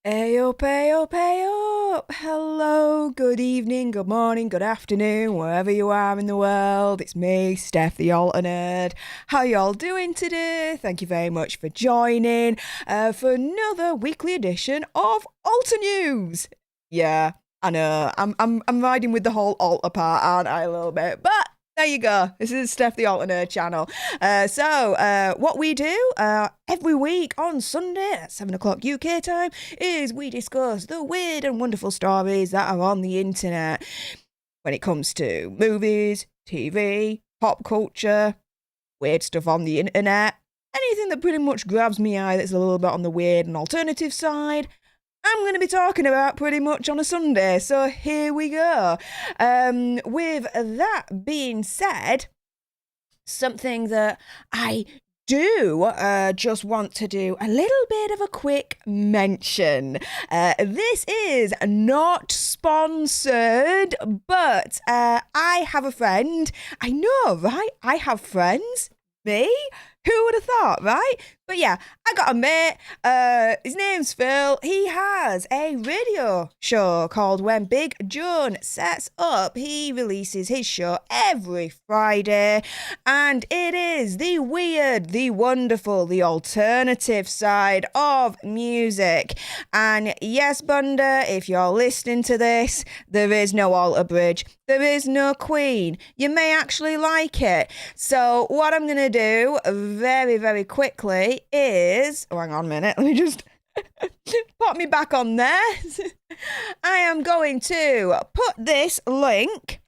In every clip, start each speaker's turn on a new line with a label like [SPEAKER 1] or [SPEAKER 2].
[SPEAKER 1] Hey up, hey up, hey up. Hello, good evening, good morning, good afternoon, wherever you are in the world. It's me, Stef The Alter Nerd. How y'all doing today? Thank you very much for joining for another weekly edition of Alter News. Yeah, I know. I'm riding with the whole alter part, aren't I, a little bit? But there you go. This is Stef The Alter Nerd channel. What we do every week on Sunday at 7 o'clock UK time is we discuss the weird and wonderful stories that are on the internet when it comes to movies, TV, pop culture, weird stuff on the internet, anything that pretty much grabs me eye that's a little bit on the weird and alternative side. I'm going to be talking about pretty much on a Sunday, so here we go. With that being said, something that I do just want to do a little bit of a quick mention. This is not sponsored, but I have a friend. I know, right? I have friends. Me? Who would have thought, right? But yeah, I got a mate. His name's Phil. He has a radio show called When Big John Sets Up. He releases his show every Friday, and it is the weird, the wonderful, the alternative side of music. And yes, Bunda, if you're listening to this, there is no Alter Bridge. There is no Queen. You may actually like it. So what I'm going to do very, very quickly is... Oh, hang on a minute. Let me just pop me back on there. I am going to put this link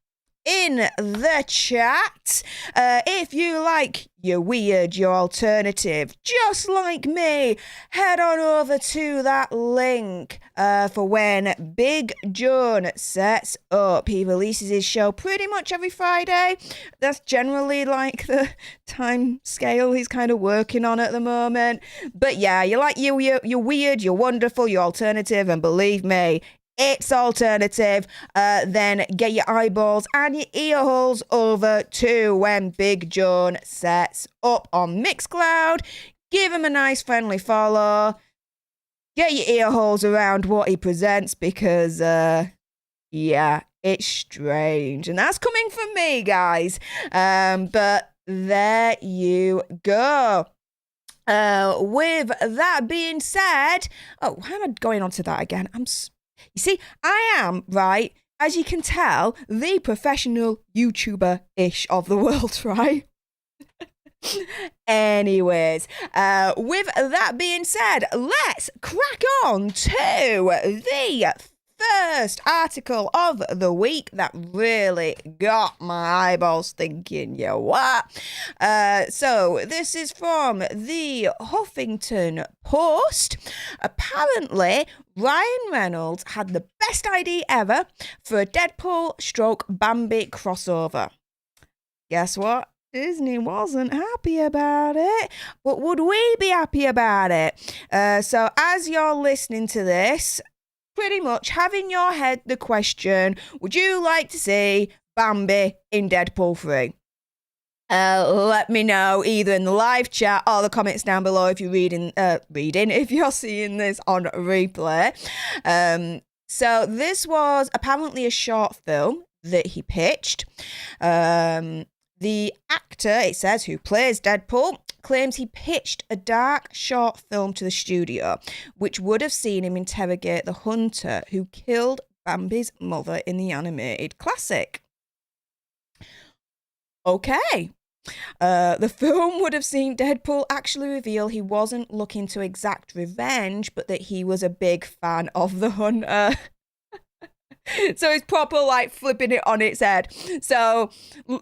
[SPEAKER 1] in the chat. If you like your weird, your alternative, just like me, head on over to that link for When Big John Sets Up. He releases his show pretty much every Friday. That's generally like the time scale he's kind of working on at the moment. But yeah, you like your weird, your wonderful, your alternative, and believe me, it's alternative, then get your eyeballs and your ear holes over to When Big John Sets Up on Mixcloud. Give him a nice friendly follow. Get your ear holes around what he presents because, yeah, it's strange. And that's coming from me, guys. But there you go. With that being said... Oh, how am I going on to that again? You see, I am, right, as you can tell, the professional YouTuber-ish of the world, right? Anyways, with that being said, let's crack on to the first article of the week that really got my eyeballs thinking, you what? So this is from the Huffington Post. Apparently, Ryan Reynolds had the best idea ever for a Deadpool stroke Bambi crossover. Guess what? Disney wasn't happy about it, but would we be happy about it? So as you're listening to this, pretty much have in your head the question, would you like to see Bambi in Deadpool 3? Let me know either in the live chat or the comments down below if you're if you're seeing this on replay. So this was apparently a short film that he pitched. The actor, it says, who plays Deadpool, claims he pitched a dark short film to the studio, which would have seen him interrogate the hunter who killed Bambi's mother in the animated classic. Okay. The film would have seen Deadpool actually reveal he wasn't looking to exact revenge, but that he was a big fan of the hunter. So it's proper like flipping it on its head. So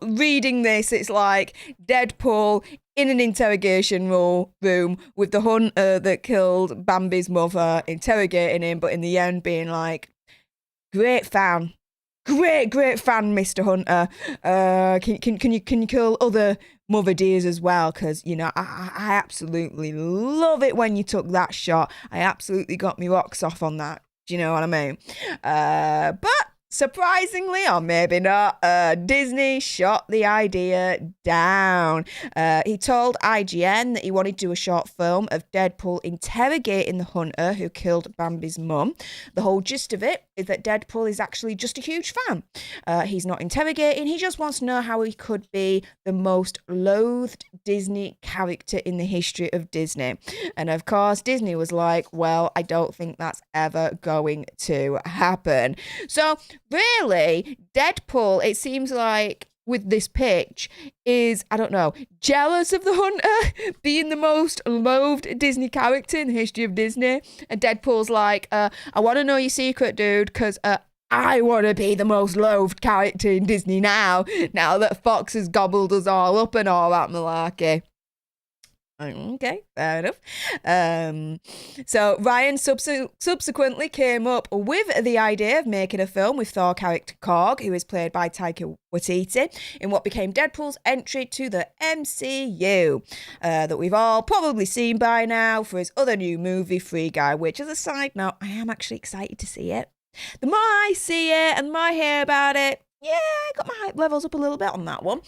[SPEAKER 1] reading this, it's like Deadpool in an interrogation room with the hunter that killed Bambi's mother interrogating him, but in the end being like, great fan. Great fan, Mr. Hunter. Can you kill other mother deers as well? Because, you know, I absolutely love it when you took that shot. I absolutely got me rocks off on that. Do you know what I mean? But Surprisingly, or maybe not, Disney shot the idea down. He told IGN that he wanted to do a short film of Deadpool interrogating the hunter who killed Bambi's mum. The whole gist of it is that Deadpool is actually just a huge fan. He's not interrogating, he just wants to know how he could be the most loathed Disney character in the history of Disney. And of course, Disney was like, well, I don't think that's ever going to happen. So really, Deadpool, it seems like with this pitch, is, I don't know, jealous of the hunter being the most loathed Disney character in the history of Disney. And Deadpool's like, I want to know your secret, dude, because I want to be the most loathed character in Disney now that Fox has gobbled us all up and all that malarkey. Okay, fair enough. So Ryan subsequently came up with the idea of making a film with Thor character Korg, who is played by Taika Waititi, in what became Deadpool's entry to the MCU, that we've all probably seen by now for his other new movie, Free Guy, which, as a side note, I am actually excited to see it. The more I see it and the more I hear about it, yeah, I got my hype levels up a little bit on that one.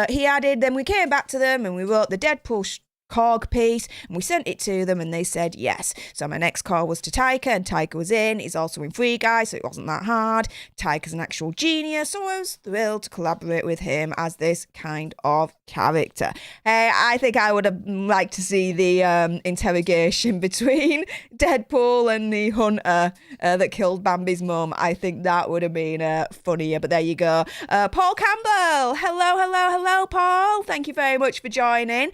[SPEAKER 1] He added, then we came back to them and we wrote the Deadpool Korg piece, and we sent it to them and they said yes. So my next call was to Taika, and Taika was in. He's also in Free Guy, so it wasn't that hard. Taika's an actual genius, so I was thrilled to collaborate with him as this kind of character. Hey, I think I would have liked to see the interrogation between Deadpool and the hunter that killed Bambi's mum. I think that would have been funnier, but there you go. Paul Campbell, hello, Paul. Thank you very much for joining.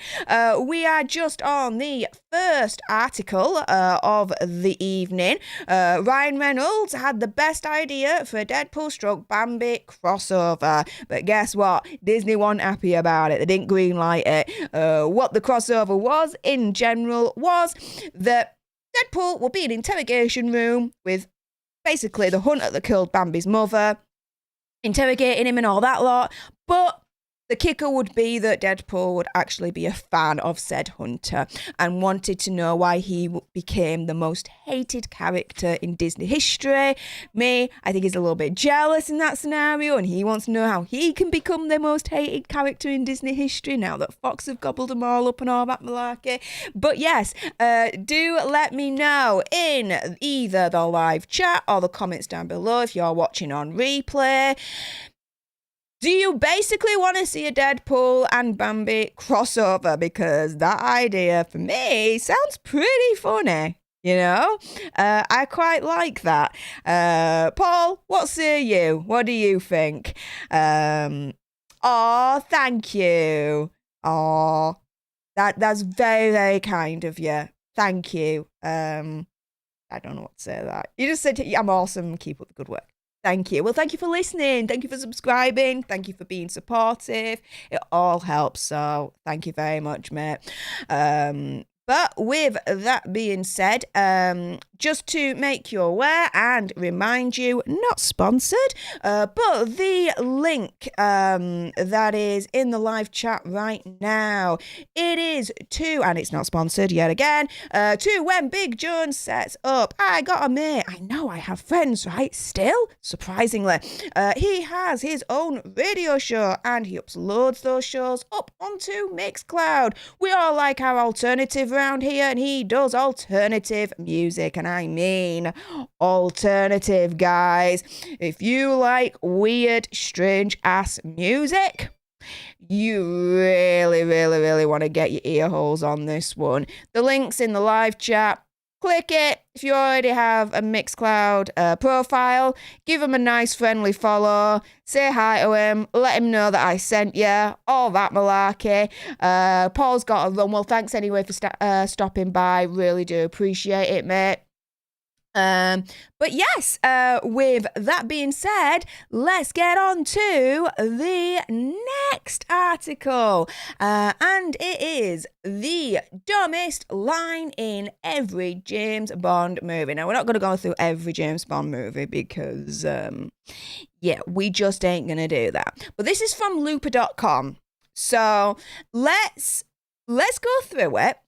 [SPEAKER 1] We are just on the first article of the evening. Ryan Reynolds had the best idea for a Deadpool stroke Bambi crossover. But guess what? Disney weren't happy about it. They didn't greenlight it. What the crossover was, in general, was that Deadpool will be in an interrogation room with basically the hunter that killed Bambi's mother, interrogating him and all that lot. But the kicker would be that Deadpool would actually be a fan of said hunter and wanted to know why he became the most hated character in Disney history. Me, I think he's a little bit jealous in that scenario, and he wants to know how he can become the most hated character in Disney history now that Fox have gobbled them all up and all that malarkey. But yes, do let me know in either the live chat or the comments down below if you're watching on replay. Do you basically want to see a Deadpool and Bambi crossover? Because that idea, for me, sounds pretty funny, you know? I quite like that. Paul, what say you? What do you think? Oh, thank you. Oh, that's very, very kind of you. Thank you. I don't know what to say to that. You just said, I'm awesome. Keep up the good work. Thank you. Well, thank you for listening. Thank you for subscribing. Thank you for being supportive. It all helps. So thank you very much, mate. But with that being said, just to make you aware and remind you, not sponsored, but the link that is in the live chat right now, it is to, and it's not sponsored yet again, to When Big John Sets Up. I got a mate. I know I have friends, right? Still, surprisingly. He has his own radio show and he uploads those shows up onto Mixcloud. We all like our alternative around here, and he does alternative music, and I mean alternative, guys. If you like weird, strange ass music, you really, really, really want to get your ear holes on this one. The link's in the live chat. Click it. If you already have a Mixcloud profile, give him a nice friendly follow. Say hi to him. Let him know that I sent you. All that malarkey. Paul's got a run. Well, thanks anyway for stopping by. Really do appreciate it, mate. But yes, with that being said, let's get on to the next article. And it is the dumbest line in every James Bond movie. Now, we're not going to go through every James Bond movie because, yeah, we just ain't going to do that. But this is from looper.com. So let's go through it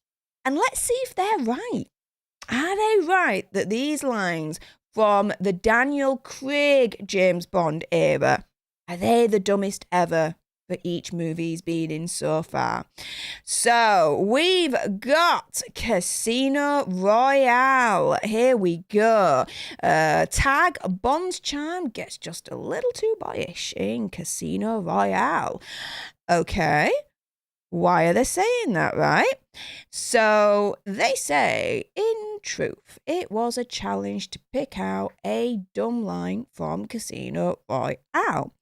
[SPEAKER 1] and let's see if they're right. Are they right that these lines from the Daniel Craig James Bond era. Are they the dumbest ever for each movie he's been in so far? So we've got Casino Royale. Here we go. Tag Bond's charm gets just a little too boyish in Casino Royale. Okay. Why are they saying that, right? So they say, in truth, it was a challenge to pick out a dumb line from Casino Royale.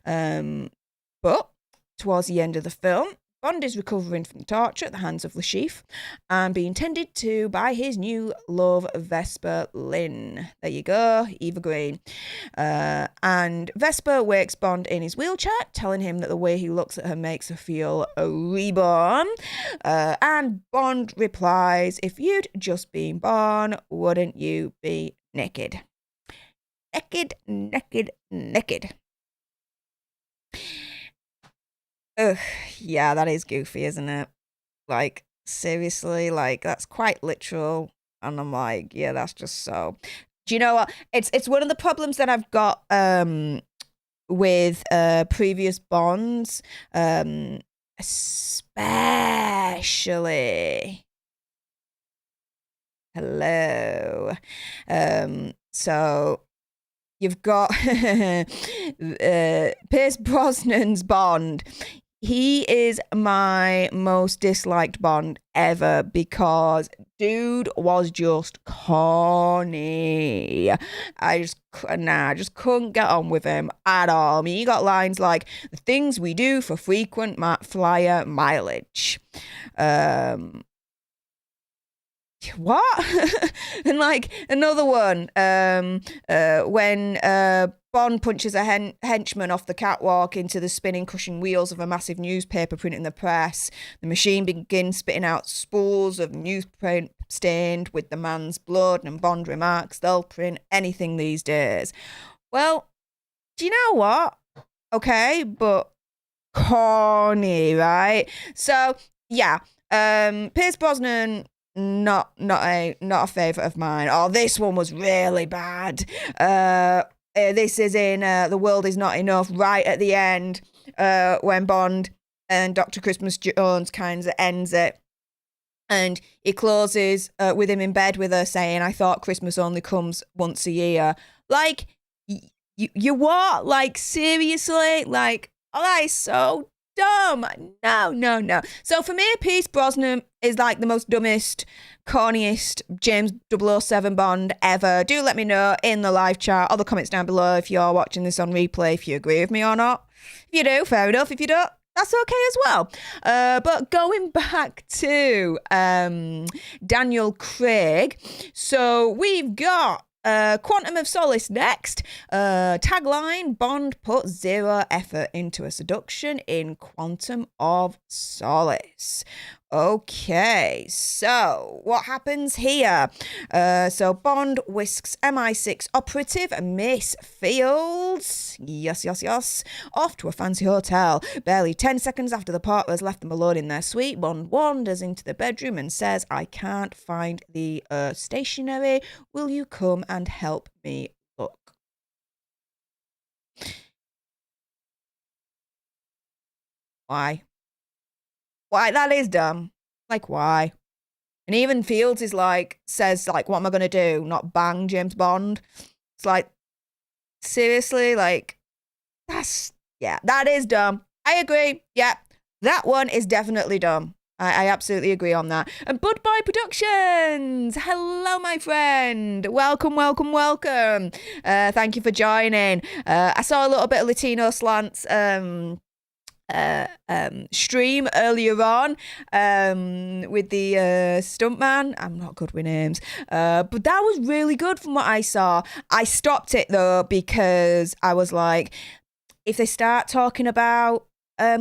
[SPEAKER 1] But towards the end of the film, Bond is recovering from torture at the hands of Le Chiffre and being tended to by his new love, Vesper Lynn. There you go, Eva Green. And Vesper wakes Bond in his wheelchair, telling him that the way he looks at her makes her feel reborn. And Bond replies, if you'd just been born, wouldn't you be naked? Naked, naked, naked. Ugh, yeah, that is goofy, isn't it? Like, seriously, like, that's quite literal. And I'm like, yeah, that's just so. Do you know what? It's one of the problems that I've got with previous Bonds, especially. Hello. So you've got Pierce Brosnan's Bond. He is my most disliked Bond ever because dude was just corny. I just couldn't get on with him at all. I mean, he got lines like, the things we do for frequent flyer mileage. What? And like another one, when Bond punches a henchman off the catwalk into the spinning cushion wheels of a massive newspaper print in the press, the machine begins spitting out spools of newsprint stained with the man's blood, and Bond remarks, they'll print anything these days. Well, do you know what? Okay, but corny, right? So yeah, Pierce Brosnan, not a favorite of mine. Oh, this one was really bad. This is in The World Is Not Enough, right at the end, when Bond and Dr. Christmas Jones kind of ends it. And he closes with him in bed with her saying, I thought Christmas only comes once a year. Like, you what? Like, seriously? Like, oh, that is so dumb. No. So for me, Pierce Brosnan is like the most dumbest, corniest James 007 Bond ever. Do let me know in the live chat or the comments down below if you're watching this on replay, if you agree with me or not. If you do, fair enough. If you don't, that's okay as well. But going back to Daniel Craig, so we've got Quantum of Solace next. Tagline, Bond put zero effort into a seduction in Quantum of Solace. Okay, so what happens here? So Bond whisks MI6 operative Miss Fields, yes, off to a fancy hotel. Barely 10 seconds after the partners left them alone in their suite, Bond wanders into the bedroom and says, I can't find the stationery. Will you come and help me look? Why? Why? That is dumb. Like, why? And even Fields says, what am I going to do? Not bang James Bond? It's like, seriously? Like, that is dumb. I agree. Yeah, that one is definitely dumb. I absolutely agree on that. And Bud Boy Productions. Hello, my friend. Welcome. Thank you for joining. I saw a little bit of Latino Slants stream earlier on with the stuntman. I'm not good with names, but that was really good from what I saw. I stopped it though because I was like, if they start talking about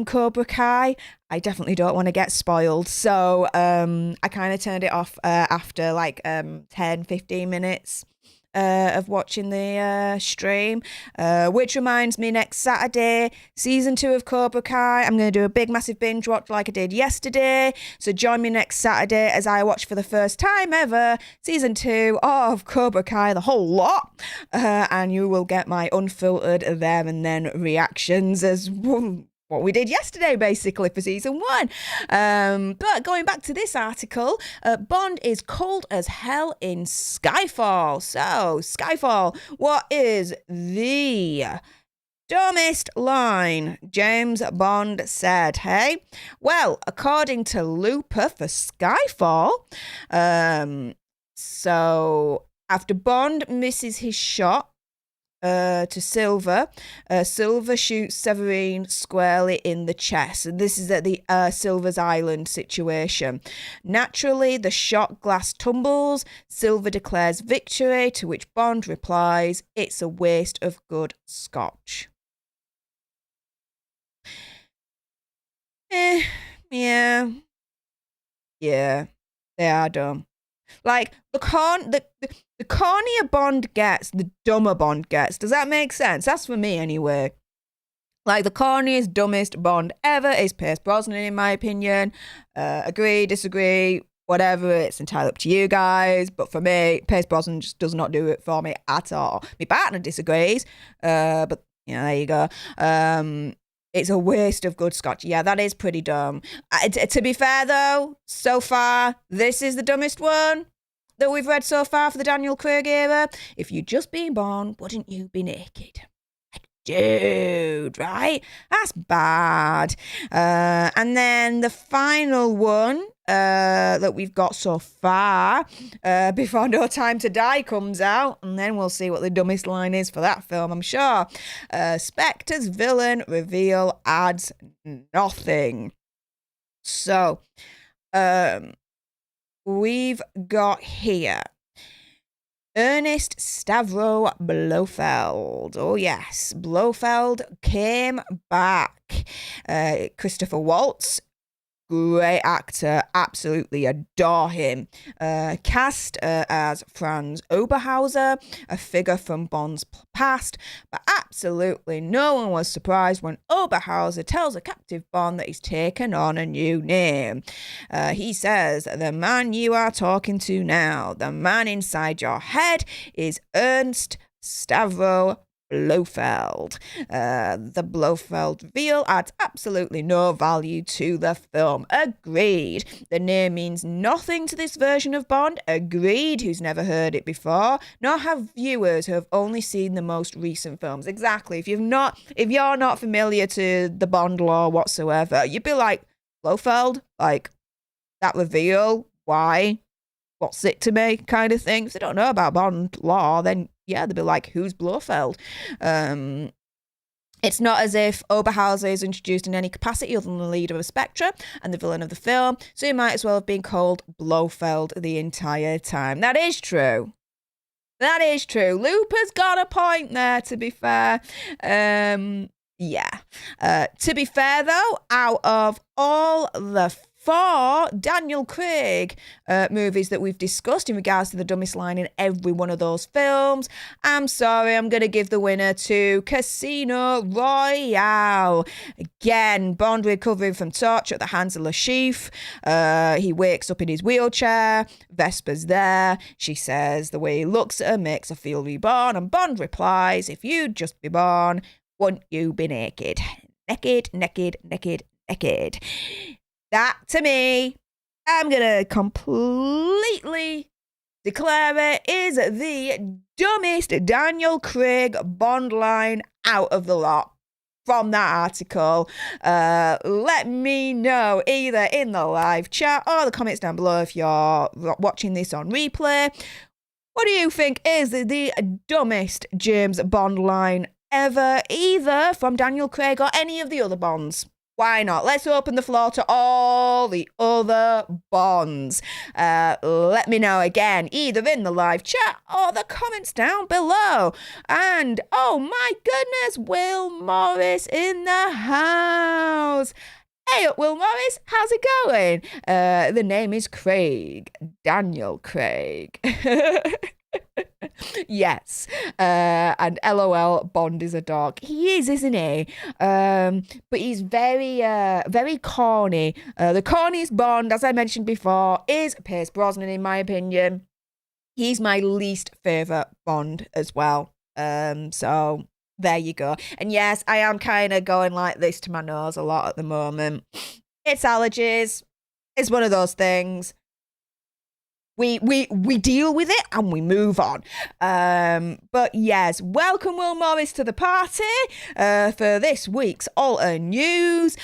[SPEAKER 1] Cobra Kai, I definitely don't want to get spoiled. So I kind of turned it off after 10-15 minutes of watching the stream, which reminds me, next Saturday, season 2 of Cobra Kai, I'm going to do a big massive binge watch like I did yesterday, so join me next Saturday as I watch for the first time ever season 2 of Cobra Kai, the whole lot. and you will get my unfiltered there and then reactions as what we did yesterday, basically, for season 1. But going back to this article, Bond is cold as hell in Skyfall. So, Skyfall, what is the dumbest line James Bond said, hey? Well, according to Looper for Skyfall, so after Bond misses his shot to Silver, Silver shoots Severine squarely in the chest. And this is at the Silver's Island situation. Naturally, the shot glass tumbles. Silver declares victory, to which Bond replies, "It's a waste of good scotch." Yeah, they are dumb. Like, the cornier Bond gets, the dumber Bond gets. Does that make sense? That's for me, anyway. Like, the corniest, dumbest Bond ever is Pierce Brosnan, in my opinion. Agree, disagree, whatever. It's entirely up to you guys. But for me, Pierce Brosnan just does not do it for me at all. My partner disagrees, but, there you go. It's a waste of good scotch. Yeah, that is pretty dumb. To be fair, though, so far, this is the dumbest one that we've read so far for the Daniel Craig era. If you'd just been born, wouldn't you be naked? Like, dude, right? That's bad. And then the final one that we've got so far, before No Time to Die comes out, and then we'll see what the dumbest line is for that film, I'm sure. Spectre's villain reveal adds nothing. So, we've got here Ernest Stavro Blofeld. Oh, yes. Blofeld came back. Christopher Waltz, great actor, absolutely adore him. Cast as Franz Oberhauser, a figure from Bond's past, but absolutely no one was surprised when Oberhauser tells a captive Bond that he's taken on a new name. He says, "The man you are talking to now, the man inside your head, is Ernst Stavro Blofeld." The Blofeld reveal adds absolutely no value to the film. Agreed. The name means nothing to this version of Bond. Agreed. Who's never heard it before? Nor have viewers who have only seen the most recent films. Exactly. If you're not familiar to the Bond lore whatsoever, you'd be like, Blofeld? Like, that reveal? Why? What's it to me? Kind of thing. If they don't know about Bond lore, then yeah, they'll be like, who's Blofeld? It's not as if Oberhauser is introduced in any capacity other than the leader of Spectre and the villain of the film, so he might as well have been called Blofeld the entire time. That is true. That is true. Looper's got a point there, to be fair. Yeah. To be fair, though, out of all the 4 Daniel Craig movies that we've discussed in regards to the dumbest line in every one of those films, I'm sorry, I'm going to give the winner to Casino Royale. Again, Bond recovering from torture at the hands of Le Chiffre. He wakes up in his wheelchair. Vesper's there. She says the way he looks at her makes her feel reborn, and Bond replies, "If you'd just be born, wouldn't you be naked? Naked, naked, naked, naked." That, to me, I'm going to completely declare it is the dumbest Daniel Craig Bond line out of the lot from that article. Let me know either in the live chat or the comments down below if you're watching this on replay. What do you think is the dumbest James Bond line ever, either from Daniel Craig or any of the other Bonds? Why not? Let's open the floor to all the other Bonds. Let me know again, either in the live chat or the comments down below. And, oh my goodness, Will Morris in the house. Hey up, Will Morris, how's it going? The name is Craig, Daniel Craig. Yes, and LOL, Bond is a dog. He is, isn't he? But he's very, very corny. The corniest Bond, as I mentioned before, is Pierce Brosnan, in my opinion. He's my least favourite Bond as well. So there you go. And yes, I am kind of going like this to my nose a lot at the moment. It's allergies. It's one of those things. We deal with it and we move on. But yes, welcome Will Morris to the party for this week's Alter News.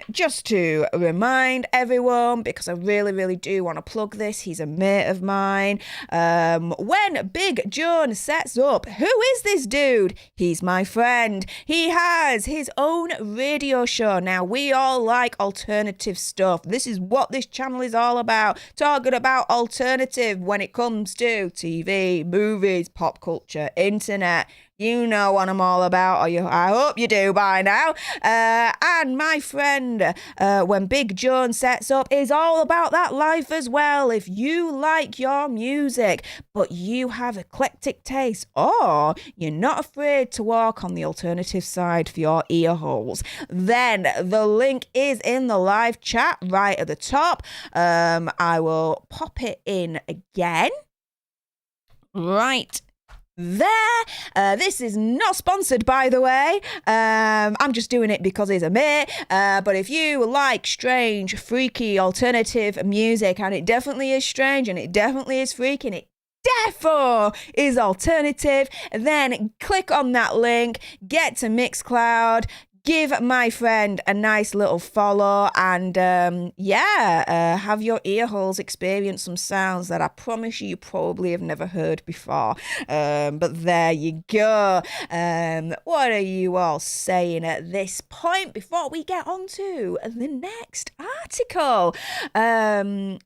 [SPEAKER 1] Just to remind everyone, because I really do want to plug this, he's a mate of mine. When Big John sets up, who is this dude? He's my friend. He has his own radio show. Now, we all like alternative stuff. This is what this channel is all about. Talking about alternative when it comes to TV, movies, pop culture, internet. You know what I'm all about, or I hope you do by now. And my friend, when Big John sets up, is all about that life as well. If you like your music, but you have eclectic taste, or you're not afraid to walk on the alternative side for your ear holes, then the link is in the live chat right at the top. I will pop it in again. Right there. This is not sponsored, by the way. I'm just doing it because he's a mate. But if you like strange, freaky, alternative music, and it definitely is strange and it definitely is freaky and it defo is alternative, then click on that link, get to Mixcloud, give my friend a nice little follow, and have your ear holes experience some sounds that I promise you probably have never heard before. But there you go. What are you all saying at this point before we get on to the next article?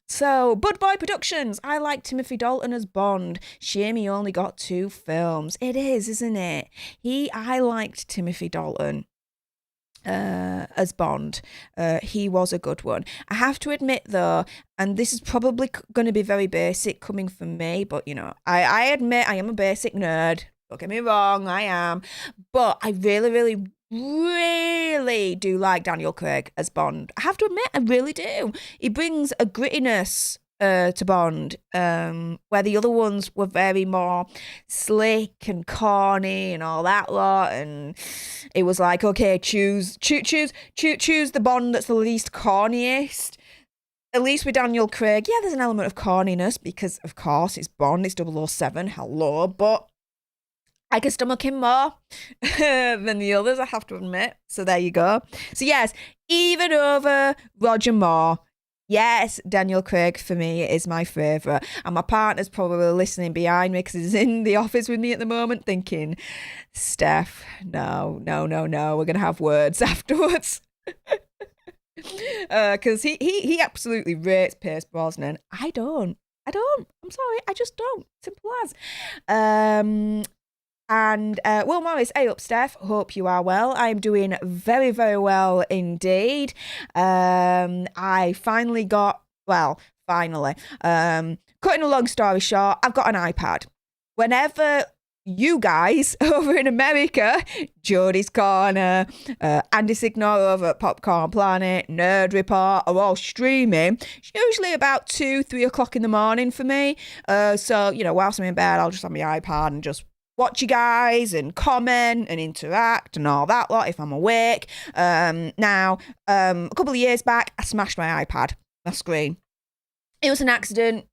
[SPEAKER 1] So, Bud Boy Productions. I like Timothy Dalton as Bond. Shame he only got 2 films. It is, isn't it? I liked Timothy Dalton as Bond. He was a good one. I have to admit though, and this is probably going to be very basic coming from me, but you know, I admit I am a basic nerd. Don't get me wrong, I am. But I really do like Daniel Craig as Bond. I have to admit, I really do. He brings a grittiness to Bond, where the other ones were very more slick and corny and all that lot, and it was like, okay, choose the Bond that's the least corniest. At least with Daniel Craig, yeah, there's an element of corniness because, of course, it's Bond, it's 007, hello, but I can stomach him more than the others, I have to admit. So there you go. So yes, even over Roger Moore. Yes, Daniel Craig for me is my favourite. And my partner's probably listening behind me because he's in the office with me at the moment thinking, Steph, no, we're going to have words afterwards. Because he absolutely rates Pierce Brosnan. I don't. I'm sorry, I just don't. Simple as. And Will Morris, hey up, Steph. Hope you are well. I'm doing very well indeed. I finally got, cutting a long story short, I've got an iPad. Whenever you guys over in America, Jodie's Corner, Andy Signor over at Popcorn Planet, Nerd Report are all streaming, it's usually about 2-3 o'clock in the morning for me. So, you know, whilst I'm in bed, I'll just have my iPad and just watch you guys and comment and interact and all that lot if I'm awake. Now, a couple of years back, I smashed my iPad, my screen. It was an accident.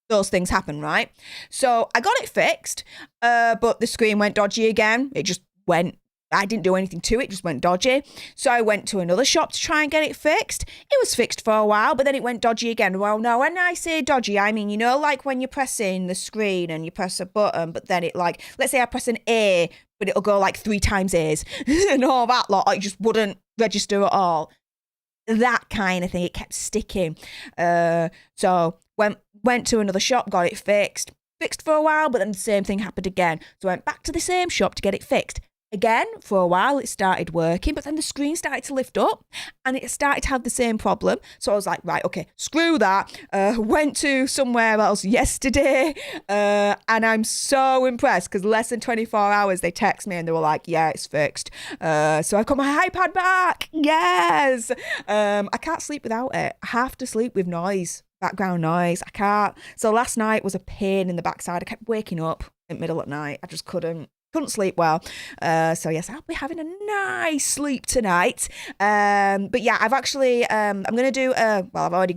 [SPEAKER 1] Those things happen, right? So I got it fixed, but the screen went dodgy again. It just went, I didn't do anything to it, just went dodgy. So I went to another shop to try and get it fixed. It was fixed for a while, but then it went dodgy again. Well, no, when I say dodgy, I mean, you know, like when you're pressing the screen and you press a button, but then it like, let's say I press an A, but it'll go like 3 times A's and all that lot. It just wouldn't register at all. That kind of thing. It kept sticking. So went to another shop, got it fixed for a while, but then the same thing happened again. So I went back to the same shop to get it fixed. Again, for a while, it started working, but then the screen started to lift up and it started to have the same problem. So I was like, right, okay, screw that. Went to somewhere else yesterday and I'm so impressed because less than 24 hours, they text me and they were like, yeah, it's fixed. So I've got my iPad back. Yes. I can't sleep without it. I have to sleep with noise. background noise. I can't. So last night was a pain in the backside. I kept waking up in the middle of the night. I just couldn't sleep well. So yes, I'll be having a nice sleep tonight. But yeah, I've actually, I'm going to do, I've already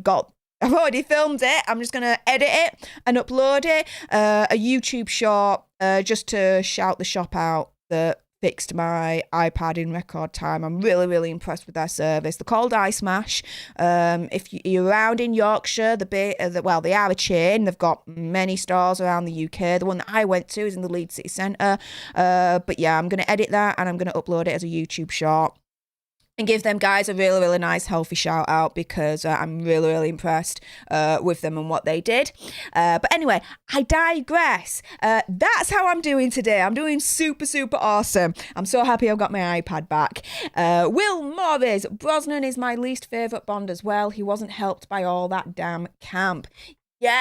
[SPEAKER 1] filmed it. I'm just going to edit it and upload it, a YouTube short, just to shout the shop out that fixed my iPad in record time. I'm really, really impressed with their service. They're called iSmash. If you're around in Yorkshire, they are a chain. They've got many stores around the UK. The one that I went to is in the Leeds City Centre. But yeah, I'm going to edit that and I'm going to upload it as a YouTube short. And give them guys a really, really nice, healthy shout out because I'm really, really impressed with them and what they did. But anyway, I digress. That's how I'm doing today. I'm doing super, super awesome. I'm so happy I've got my iPad back. Will Morris, Brosnan is my least favourite Bond as well. He wasn't helped by all that damn camp. Yes,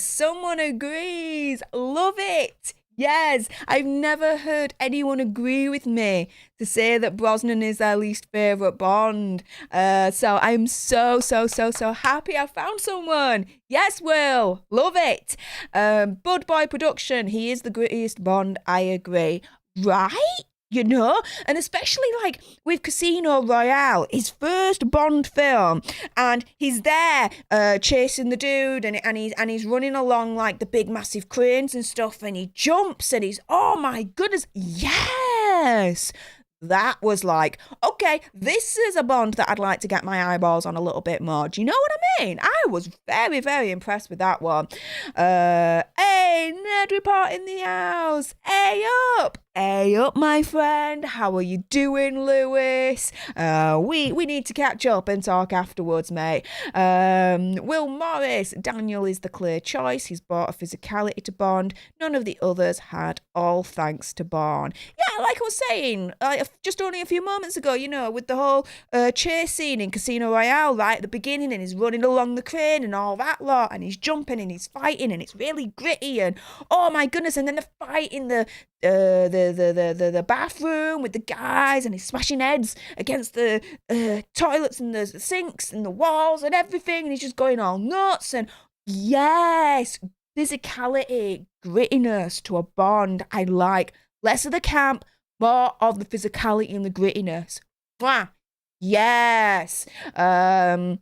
[SPEAKER 1] someone agrees. Love it. Yes, I've never heard anyone agree with me to say that Brosnan is their least favourite Bond. So I'm so happy I found someone. Yes, Will. Love it. Bud Boy Production, he is the grittiest Bond, I agree. Right? You know, and especially like with Casino Royale, his first Bond film, and he's there chasing the dude, and he's running along like the big massive cranes and stuff, and he jumps, and he's, oh my goodness, yes. That was like, okay, this is a Bond that I'd like to get my eyeballs on a little bit more. Do you know what I mean? I was very, very impressed with that one. Hey, Nerd Report in the house. Hey up. Hey up, my friend. How are you doing, Lewis? We need to catch up and talk afterwards, mate. Will Morris. Daniel is the clear choice. He's brought a physicality to Bond. None of the others had, all thanks to Bond. Yeah, like I was saying, just only a few moments ago, you know, with the whole chase scene in Casino Royale, right at the beginning, and he's running along the crane and all that lot, and he's jumping and he's fighting, and it's really gritty, and oh my goodness, and then the fight in the bathroom with the guys, and he's smashing heads against the toilets and the sinks and the walls and everything, and he's just going all nuts. And yes, physicality, grittiness to a Bond. I like less of the camp, more of the physicality and the grittiness. Mwah. Yes. I'll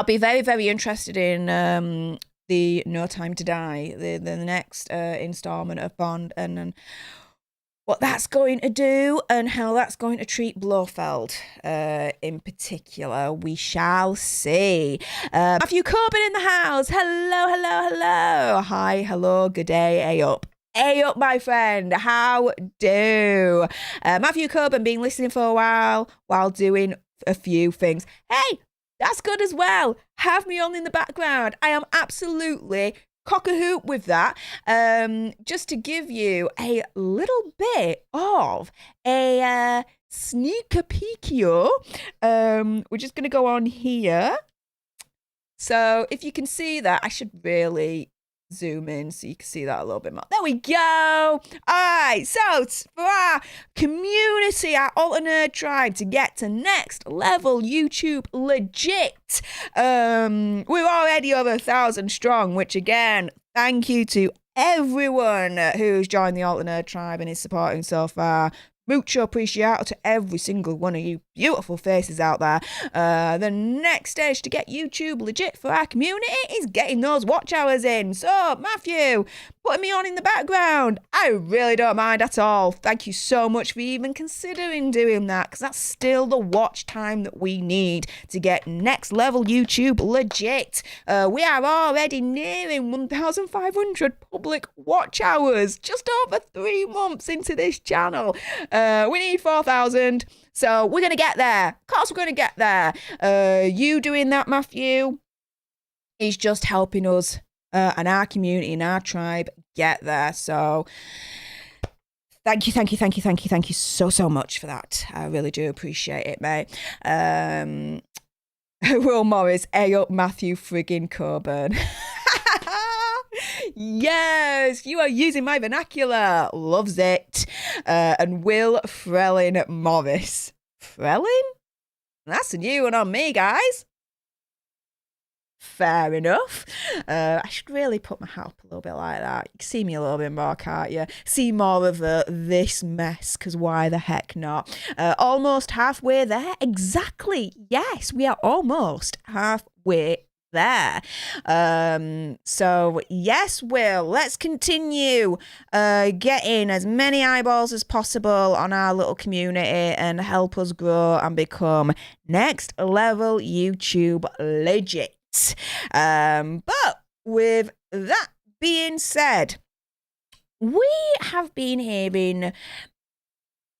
[SPEAKER 1] be very, very interested in the No Time to Die, the next installment of Bond, and what that's going to do and how that's going to treat Blofeld in particular. We shall see. Matthew Corbin in the house. Hello. Hi, hello, good day, hey up. Hey up, my friend. How do? Matthew Corbin, been listening for a while doing a few things. Hey, that's good as well. Have me on in the background. I am absolutely cock-a-hoop with that. Just to give you a little bit of a sneak peekio, we're just going to go on here. So if you can see that, I should really zoom in so you can see that a little bit more. There we go. All right, so for our community, our Alter Nerd tribe, to get to next level YouTube legit, we're already over 1,000 strong, which again, thank you to everyone who's joined the Alter Nerd tribe and is supporting so far. Mucho appreciato to every single one of you beautiful faces out there. The next stage to get YouTube legit for our community is getting those watch hours in. So, Matthew, putting me on in the background, I really don't mind at all. Thank you so much for even considering doing that, because that's still the watch time that we need to get next level YouTube legit. We are already nearing 1,500 public watch hours, just over 3 months into this channel. We need 4,000, so we're going to get there. Of course we're going to get there. You doing that, Matthew, is just helping us and our community and our tribe get there. So thank you so much for that. I really do appreciate it, mate. Will Morris, A up Matthew friggin' Coburn. Yes, you are using my vernacular. Loves it. And Will Frelin Morris. Frelin? That's a new one on me, guys. Fair enough. I should really put my hat up a little bit like that. You can see me a little bit more, can't you? See more of this mess, because why the heck not? Almost halfway there. Exactly. Yes, we are almost halfway there. So yes, Will, let's continue getting as many eyeballs as possible on our little community and help us grow and become next level YouTube legit. But with that being said, we have been hearing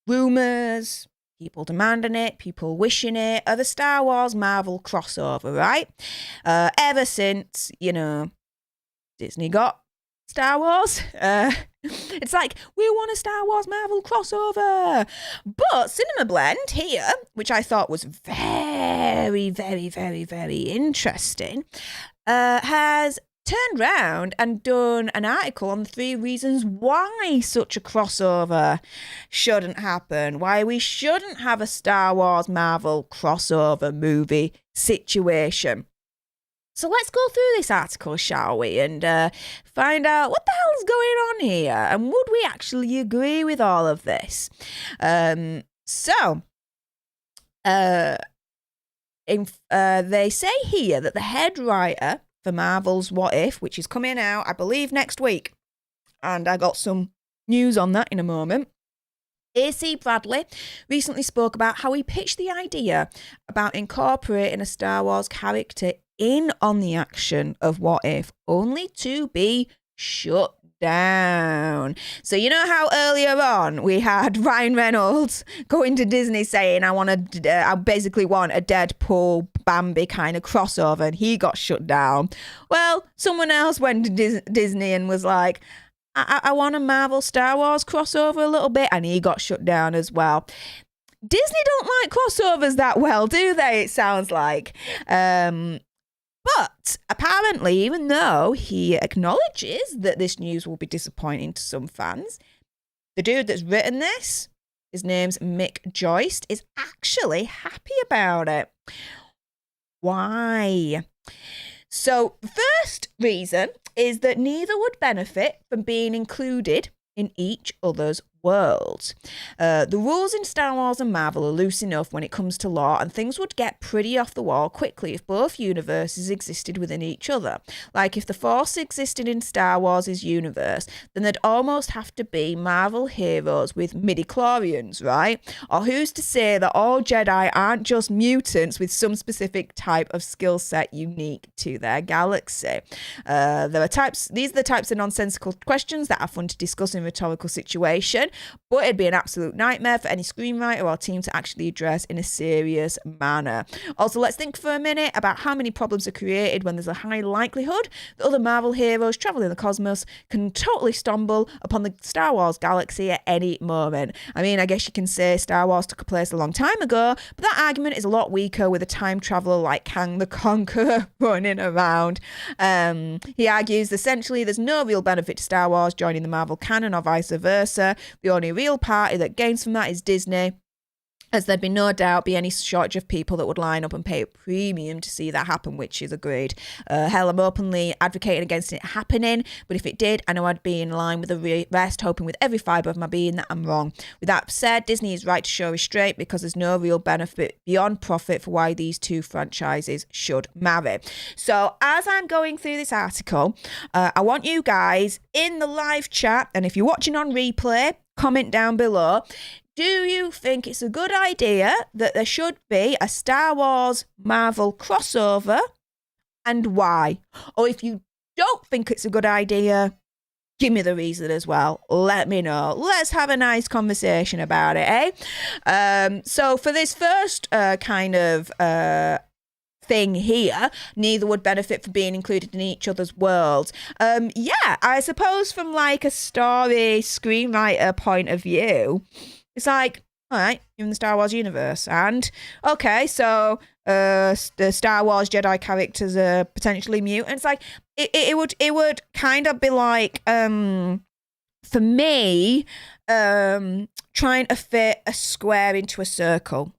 [SPEAKER 1] rumors, people demanding it, people wishing it, of a Star Wars Marvel crossover, right? Ever since, Disney got Star Wars. It's like, we want a Star Wars Marvel crossover. But Cinema Blend here, which I thought was very, very, very, very interesting, has turned round and done an article on the 3 reasons why such a crossover shouldn't happen, why we shouldn't have a Star Wars Marvel crossover movie situation. So let's go through this article, shall we, and find out what the hell is going on here, and would we actually agree with all of this? They say here that the head writer for Marvel's What If, which is coming out, I believe, next week, and I got some news on that in a moment, AC Bradley recently spoke about how he pitched the idea about incorporating a Star Wars character in on the action of What If, only to be shut down. So you know how earlier on we had Ryan Reynolds going to Disney saying, I basically want a Deadpool Bambi kind of crossover, and he got shut down. Well, someone else went to Disney and was like, I want a Marvel Star Wars crossover a little bit, and he got shut down as well. Disney don't like crossovers that well, do they? It sounds like. But apparently, even though he acknowledges that this news will be disappointing to some fans, the dude that's written this, his name's Mick Joyce, is actually happy about it. Why? So the first reason is that neither would benefit from being included in each other's worlds. The rules in Star Wars and Marvel are loose enough when it comes to law, and things would get pretty off the wall quickly if both universes existed within each other. Like if the Force existed in Star Wars' universe, then there'd almost have to be Marvel heroes with midi-chlorians, right? Or who's to say that all Jedi aren't just mutants with some specific type of skill set unique to their galaxy? These are the types of nonsensical questions that are fun to discuss in a rhetorical situation, but it'd be an absolute nightmare for any screenwriter or team to actually address in a serious manner. Also, let's think for a minute about how many problems are created when there's a high likelihood that other Marvel heroes traveling the cosmos can totally stumble upon the Star Wars galaxy at any moment. I mean, I guess you can say Star Wars took place a long time ago, but that argument is a lot weaker with a time traveler like Kang the Conqueror running around. He argues essentially there's no real benefit to Star Wars joining the Marvel canon or vice versa. The only real party that gains from that is Disney, as there'd be no doubt be any shortage of people that would line up and pay a premium to see that happen, which is agreed. Hell, I'm openly advocating against it happening, but if it did, I know I'd be in line with the rest, hoping with every fibre of my being that I'm wrong. With that said, Disney is right to show restraint because there's no real benefit beyond profit for why these two franchises should marry. So as I'm going through this article, I want you guys in the live chat, and if you're watching on replay, comment down below. Do you think it's a good idea that there should be a Star Wars Marvel crossover, and why? Or if you don't think it's a good idea, give me the reason as well. Let me know. Let's have a nice conversation about it, eh? So for this first thing here, neither would benefit from being included in each other's worlds. Yeah, I suppose from like a story screenwriter point of view, it's like, all right, you're in the Star Wars universe, and okay, so the Star Wars Jedi characters are potentially mutants. Like it would kind of be like for me trying to fit a square into a circle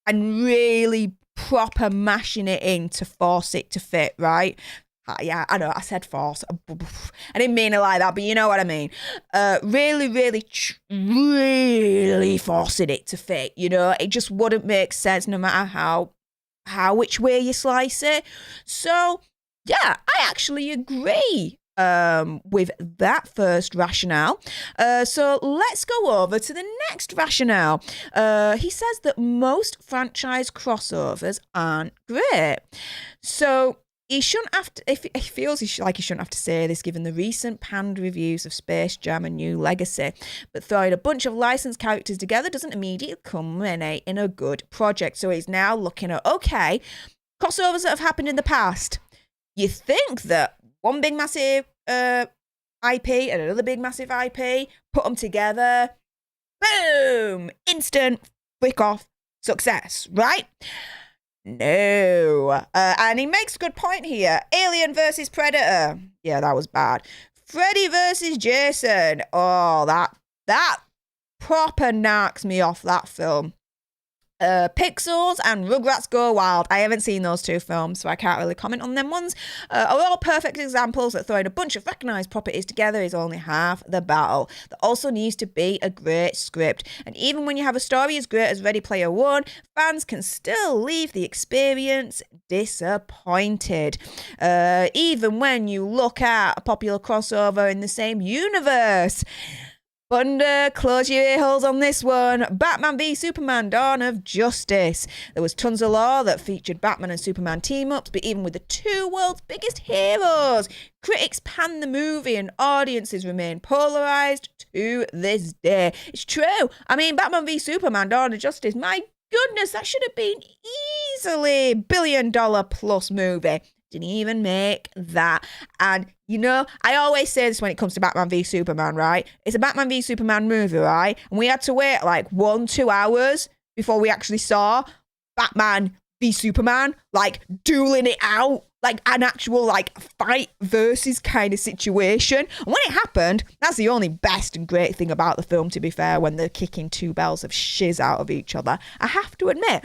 [SPEAKER 1] and really proper mashing it in to force it to fit, right? Yeah, I know, I said force. I didn't mean it like that, but you know what I mean. Really forcing it to fit, you know? It just wouldn't make sense no matter which way you slice it. So, yeah, I actually agree with that first rationale. So let's go over to the next rationale. He says that most franchise crossovers aren't great. So he shouldn't have to, if he feels like he shouldn't have to say this given the recent panned reviews of Space Jam and New Legacy, but throwing a bunch of licensed characters together doesn't immediately culminate in a good project. So he's now looking at, okay, crossovers that have happened in the past. You think that one big massive IP and another big massive IP, put them together, boom, instant flick off success, right? No. And he makes a good point here. Alien versus Predator. Yeah, that was bad. Freddy versus Jason. Oh, that proper knocks me off, that film. Pixels and Rugrats Go Wild. I haven't seen those two films, so I can't really comment on them ones. Are all perfect examples that throwing a bunch of recognised properties together is only half the battle. There also needs to be a great script. And even when you have a story as great as Ready Player One, fans can still leave the experience disappointed. Even when you look at a popular crossover in the same universe. Thunder, close your ear holes on this one. Batman v Superman, Dawn of Justice. There was tons of lore that featured Batman and Superman team-ups, but even with the two world's biggest heroes, critics panned the movie and audiences remain polarised to this day. It's true. I mean, Batman v Superman, Dawn of Justice, my goodness, that should have been easily $1 billion plus movie. Didn't even make that. And, you know, I always say this when it comes to Batman v Superman, right? It's a Batman v Superman movie, right? And we had to wait like 1-2 hours before we actually saw Batman v Superman, like, dueling it out. Like, an actual, like, fight versus kind of situation. And when it happened, that's the only best and great thing about the film, to be fair, when they're kicking two bells of shiz out of each other. I have to admit.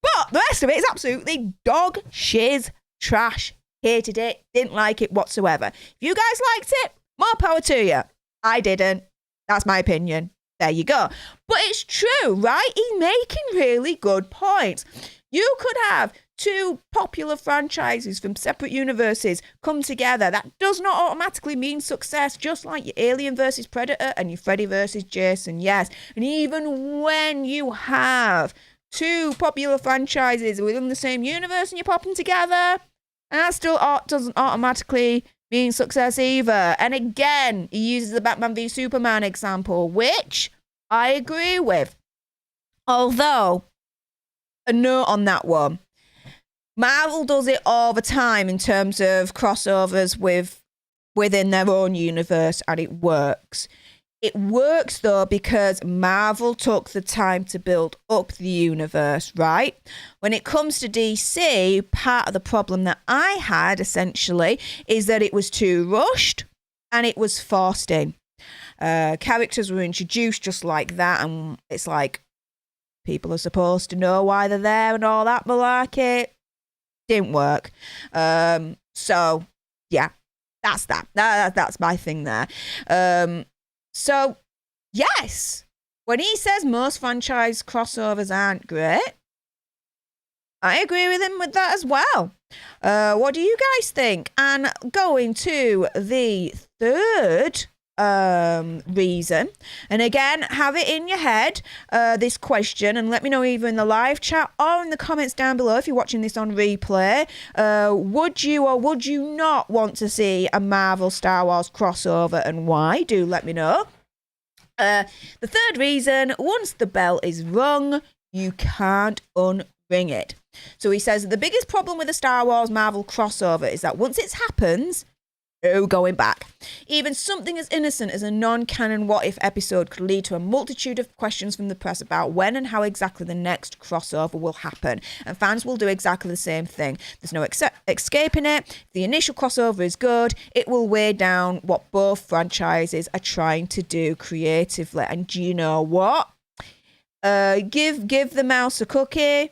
[SPEAKER 1] But the rest of it is absolutely dog shiz trash. Hated it, didn't like it whatsoever. If you guys liked it, more power to you. I didn't. That's my opinion. There you go. But it's true, right? He's making really good points. You could have two popular franchises from separate universes come together. That does not automatically mean success, just like your Alien versus Predator and your Freddy versus Jason, yes. And even when you have two popular franchises within the same universe and you pop them together, and that still doesn't automatically mean success either. And again, he uses the Batman v Superman example, which I agree with. Although, a note on that one. Marvel does it all the time in terms of crossovers within their own universe, and it works. It works, though, because Marvel took the time to build up the universe, right? When it comes to DC, part of the problem that I had, essentially, is that it was too rushed and it was forced in. Characters were introduced just like that, and it's like, people are supposed to know why they're there and all that malarkey. Didn't work. So, yeah, that's that. That's my thing there. So, yes, when he says most franchise crossovers aren't great, I agree with him with that as well. What do you guys think? And going to the third reason, and again, have it in your head, this question, and let me know either in the live chat or in the comments down below if you're watching this on replay. Would you or would you not want to see a Marvel Star Wars crossover, and why? Do let me know. The third reason, once the bell is rung, you can't unring it. So he says the biggest problem with the Star Wars Marvel crossover is that once it happens, no going back. Even something as innocent as a non-canon what-if episode could lead to a multitude of questions from the press about when and how exactly the next crossover will happen. And fans will do exactly the same thing. There's no escaping it. If the initial crossover is good, it will weigh down what both franchises are trying to do creatively. And do you know what? Give the mouse a cookie.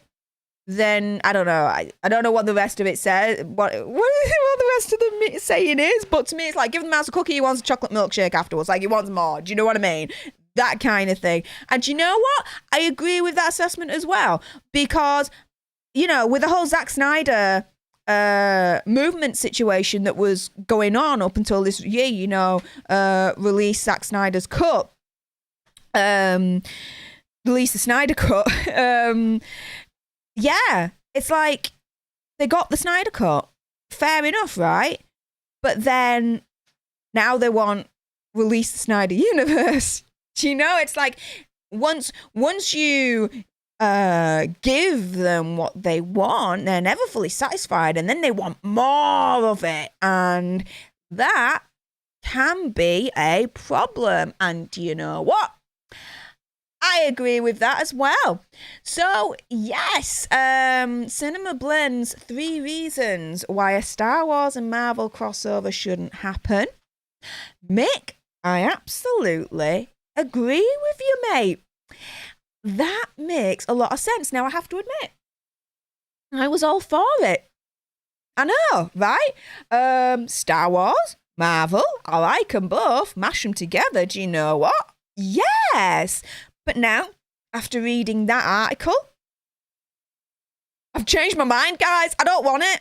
[SPEAKER 1] then I don't know. I don't know what the rest of it says. What the rest of the saying is, but to me, it's like, give the mouse a cookie, he wants a chocolate milkshake afterwards. Like, he wants more. Do you know what I mean? That kind of thing. And do you know what? I agree with that assessment as well, because, you know, with the whole Zack Snyder movement situation that was going on up until this year, you know, release Zack Snyder's cut, release the Snyder cut. Yeah, it's like they got the Snyder cut. Fair enough, right? But then now they want release the Snyder universe. Do you know? It's like once you give them what they want, they're never fully satisfied, and then they want more of it, and that can be a problem. And do you know what? I agree with that as well. So, yes, Cinema Blends 3 reasons why a Star Wars and Marvel crossover shouldn't happen. Mick, I absolutely agree with you, mate. That makes a lot of sense. Now, I have to admit, I was all for it. I know, right? Star Wars, Marvel, I like them both. Mash them together, do you know what? Yes! But now, after reading that article, I've changed my mind, guys. I don't want it.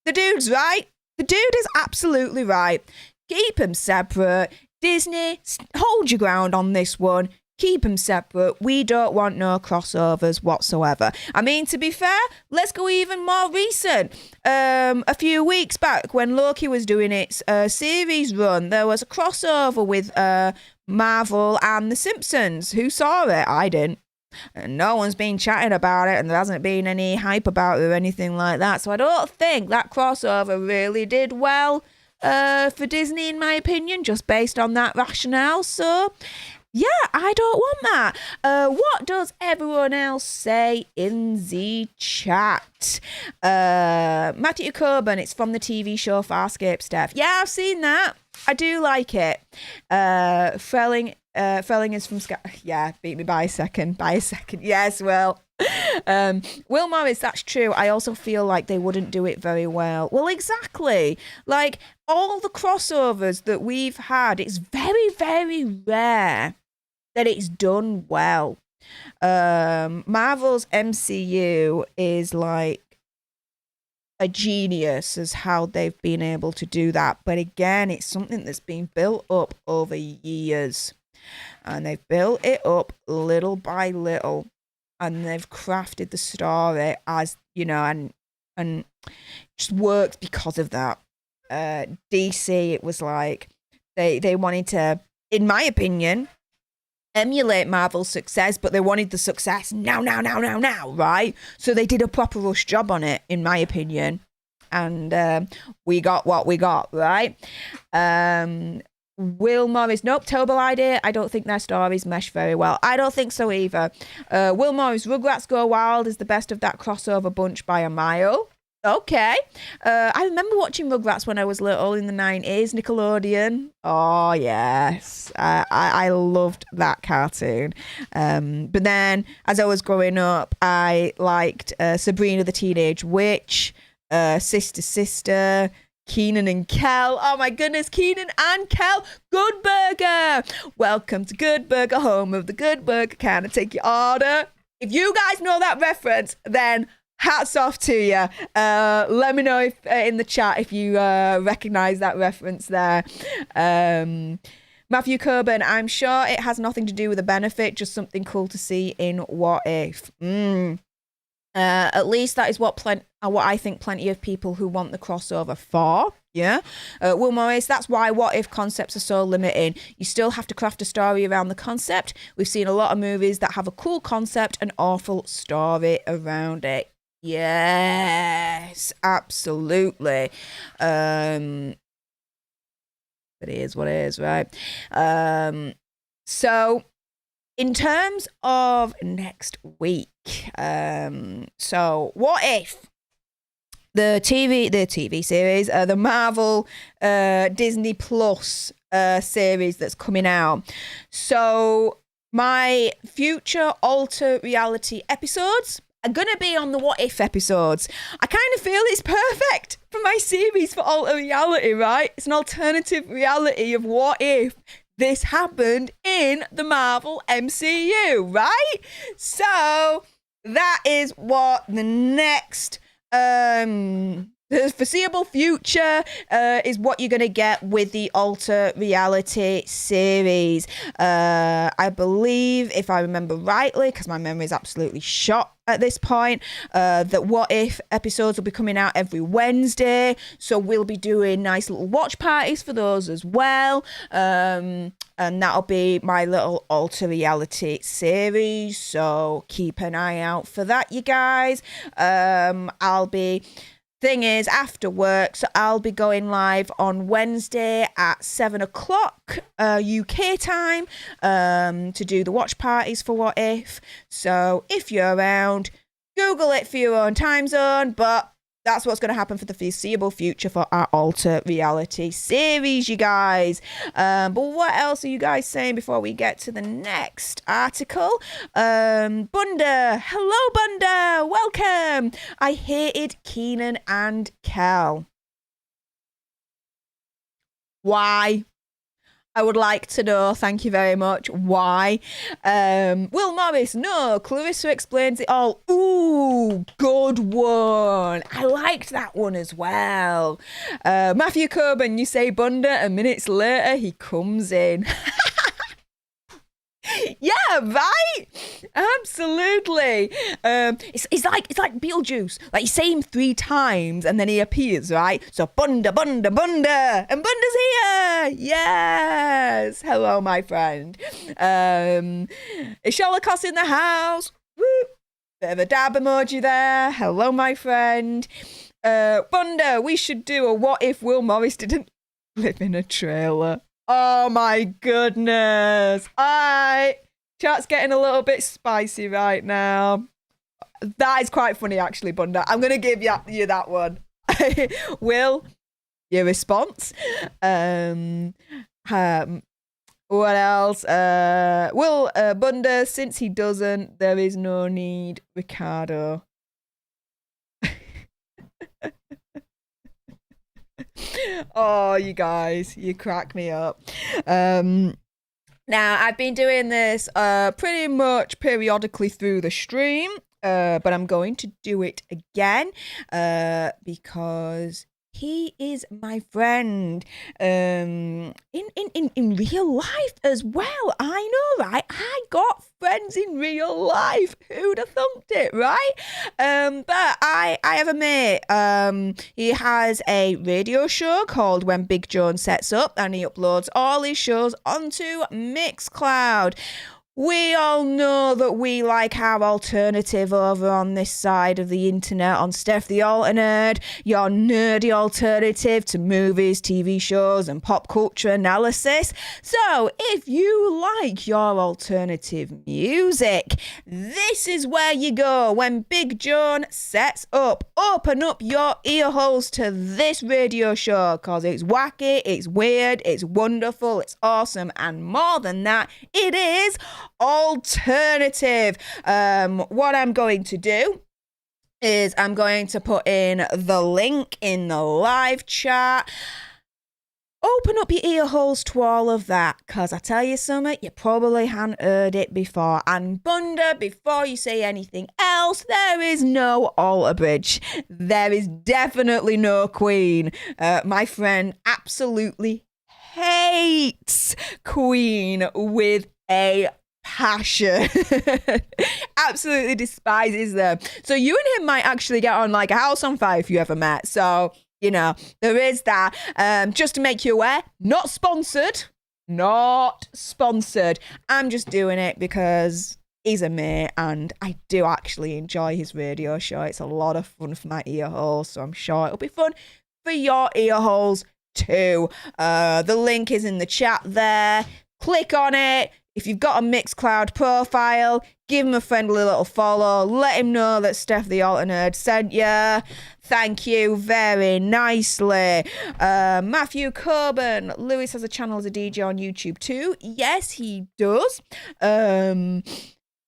[SPEAKER 1] The dude's right. The dude is absolutely right. Keep them separate. Disney, hold your ground on this one. Keep them separate. We don't want no crossovers whatsoever. I mean, to be fair, let's go even more recent. A few weeks back, when Loki was doing its series run, there was a crossover with Marvel and The Simpsons. Who saw it? I didn't. And no one's been chatting about it, and there hasn't been any hype about it or anything like that. So I don't think that crossover really did well for Disney, in my opinion, just based on that rationale. So yeah, I don't want that. What does everyone else say in the chat? Matthew Coburn, it's from the TV show Farscape, Steph. Yeah, I've seen that. I do like it. Frelling is from yeah, beat me by a second. Yes, Will. Will Morris, that's true. I also feel like they wouldn't do it very well. Well, exactly. Like, all the crossovers that we've had, it's very, very rare that it's done well. Marvel's MCU is like a genius as how they've been able to do that. But again, it's something that's been built up over years. And they've built it up little by little. And they've crafted the story as, you know, and just worked because of that. DC, it was like they wanted to, in my opinion, emulate Marvel's success, but they wanted the success now, right? So they did a proper rush job on it, in my opinion. And we got what we got, right? Will Morris, nope, terrible idea. I don't think their stories mesh very well. I don't think so either. Will Morris, Rugrats Go Wild is the best of that crossover bunch by a mile. Okay. I remember watching Rugrats when I was little in the 90s, Nickelodeon. Oh, yes. I loved that cartoon. But then, as I was growing up, I liked Sabrina the Teenage Witch, Sister, Keenan and Kel. Oh my goodness, Keenan and Kel. Good Burger. Welcome to Good Burger, home of the Good Burger. Can I take your order? If you guys know that reference, then hats off to you. Let me know if in the chat if you recognize that reference there. Matthew Coburn, I'm sure it has nothing to do with a benefit, just something cool to see in What If. At least that is what I think plenty of people who want the crossover for. Yeah. Will Morris, that's why What If concepts are so limiting. You still have to craft a story around the concept. We've seen a lot of movies that have a cool concept and awful story around it. Yes, absolutely. But it is what it is, right? So in terms of next week, so what if the TV series, the Marvel Disney Plus series that's coming out. So my future alter reality episodes, going to be on the What If episodes. I kind of feel it's perfect for my series for alter reality, right? It's an alternative reality of what if this happened in the Marvel MCU, right? So that is what the next the foreseeable future is what you're going to get with the Alter Reality series. I believe, if I remember rightly, because my memory is absolutely shot at this point, that What If episodes will be coming out every Wednesday. So we'll be doing nice little watch parties for those as well. And that'll be my little Alter Reality series. So keep an eye out for that, you guys. Thing is, after work, so I'll be going live on Wednesday at 7 o'clock UK time to do the watch parties for What If. So if you're around, Google it for your own time zone, but that's what's going to happen for the foreseeable future for our Alter Reality series, you guys. But what else are you guys saying before we get to the next article? Bunda. Hello, Bunda. Welcome. I hated Keenan and Kel. Why? I would like to know, thank you very much, why. Will Morris, no, Clarissa explains it all. Ooh, good one. I liked that one as well. Matthew Coburn, you say Bunda, and minutes later he comes in. Yeah, right? Absolutely. It's like Beetlejuice. Like you say him 3 times and then he appears, right? So Bunda, Bunda, Bunda, and Bunda's here. Yes. Hello, my friend. Is Sherlock in the house? Woo. Bit of a dab emoji there. Hello, my friend. Bunda, we should do a what if Will Morris didn't live in a trailer. Oh my goodness. Chat's getting a little bit spicy right now. That is quite funny actually, Bunda. I'm going to give you that one. Will, your response. What else? Will, Bunda, since he doesn't, there is no need. Ricardo. Oh, you guys, you crack me up. Now, I've been doing this pretty much periodically through the stream, but I'm going to do it again because he is my friend in real life as well. I know, right? I got friends in real life. Who'd have thumped it, right? But I have a mate. He has a radio show called When Big John Sets Up, and he uploads all his shows onto Mixcloud. We all know that we like our alternative over on this side of the internet on Stef The Alter Nerd, your nerdy alternative to movies, TV shows, and pop culture analysis. So if you like your alternative music, this is where you go when Big John sets up. Open up your ear holes to this radio show because it's wacky, it's weird, it's wonderful, it's awesome, and more than that, it is alternative. What I'm going to do is I'm going to put in the link in the live chat. Open up your ear holes to all of that, because I tell you something, you probably hadn't heard it before. And Bunda, before you say anything else, there is no alter bridge. There is definitely no Queen. My friend absolutely hates Queen with a passion. Absolutely despises them. So you and him might actually get on like a house on fire if you ever met. So, you know, there is that. Just to make you aware, not sponsored. Not sponsored. I'm just doing it because he's a mate and I do actually enjoy his radio show. It's a lot of fun for my ear holes, so I'm sure it'll be fun for your ear holes too. The link is in the chat there. Click on it. If you've got a Mixcloud profile, give him a friendly little follow. Let him know that Stef The Alter Nerd sent you. Thank you very nicely. Matthew Coburn. Lewis has a channel as a DJ on YouTube too. Yes, he does.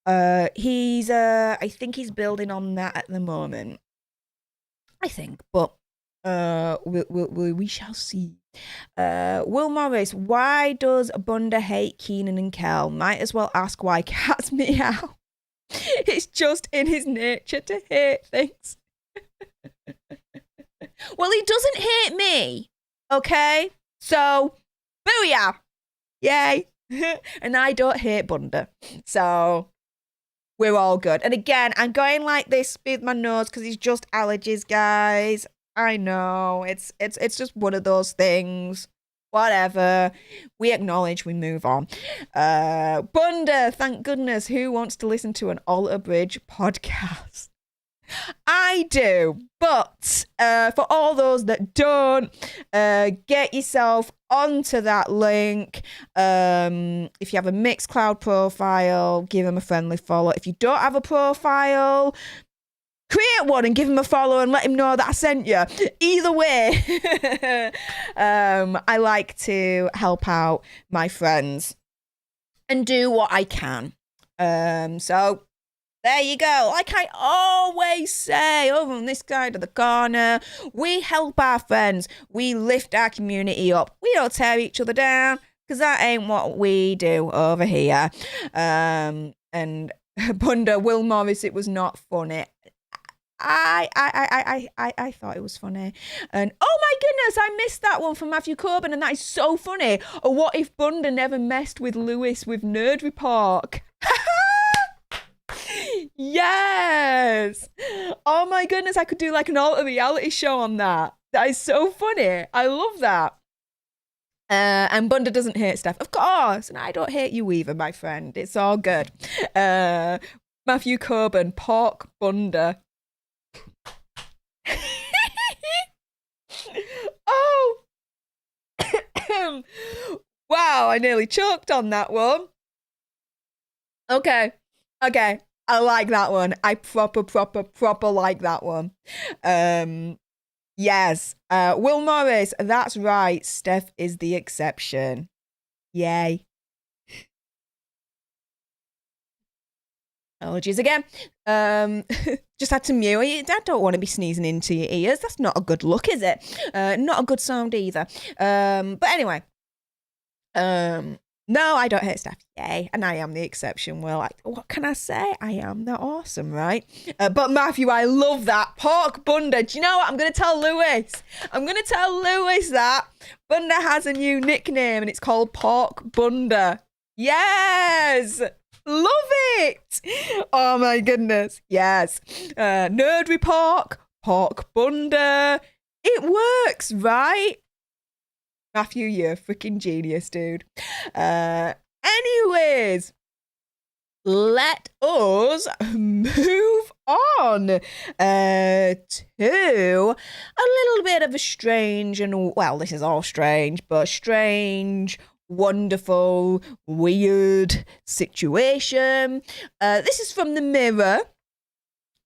[SPEAKER 1] I think he's building on that at the moment. I think, but we shall see. Will Morris, why does Bunda hate Keenan and Kel? Might as well ask why cats meow. It's just in his nature to hate things. Well, he doesn't hate me, okay? So, booyah! Yay! And I don't hate Bunda. So, we're all good. And again, I'm going like this with my nose because it's just allergies, guys. I know. It's just one of those things. Whatever. We acknowledge, we move on. Bunda, thank goodness. Who wants to listen to an Alter Bridge podcast? I do, but for all those that don't, get yourself onto that link. If you have a Mixcloud profile, give them a friendly follow. If you don't have a profile, create one and give him a follow and let him know that I sent you. Either way, I like to help out my friends and do what I can. So there you go. Like I always say, over on this side of the corner, we help our friends. We lift our community up. We don't tear each other down because that ain't what we do over here. And Bunda, Will Morris, it was not funny. I thought it was funny. And oh my goodness, I missed that one from Matthew Coburn, and that is so funny. Or what if Bunda never messed with Lewis with Nerd Report? Yes. Oh my goodness, I could do like an alter reality show on that. That is so funny. I love that. And Bunda doesn't hate Stef, of course, and I don't hate you either, my friend. It's all good. Matthew Coburn, Pork Bunda. Oh. Wow, I nearly choked on that one. Okay. I like that one. I proper like that one. Yes. Will Morris, that's right. Stef is the exception. Yay. Allergies again. Just had to mew. I don't want to be sneezing into your ears. That's not a good look, is it? Not a good sound either. But anyway. No, I don't hate Stef. Yay. And I am the exception. Well, what can I say? I am that awesome, right? But Matthew, I love that. Pork Bunda. Do you know what? I'm going to tell Lewis. That Bunda has a new nickname and it's called Pork Bunda. Yes. Love it. Oh my goodness. Yes. Nerd Report, Pork Bunda. It works, right? Matthew, you're a freaking genius, dude. Anyways, let us move on to a little bit of a strange and, well, this is all strange, but strange, wonderful, weird situation. This is from the Mirror.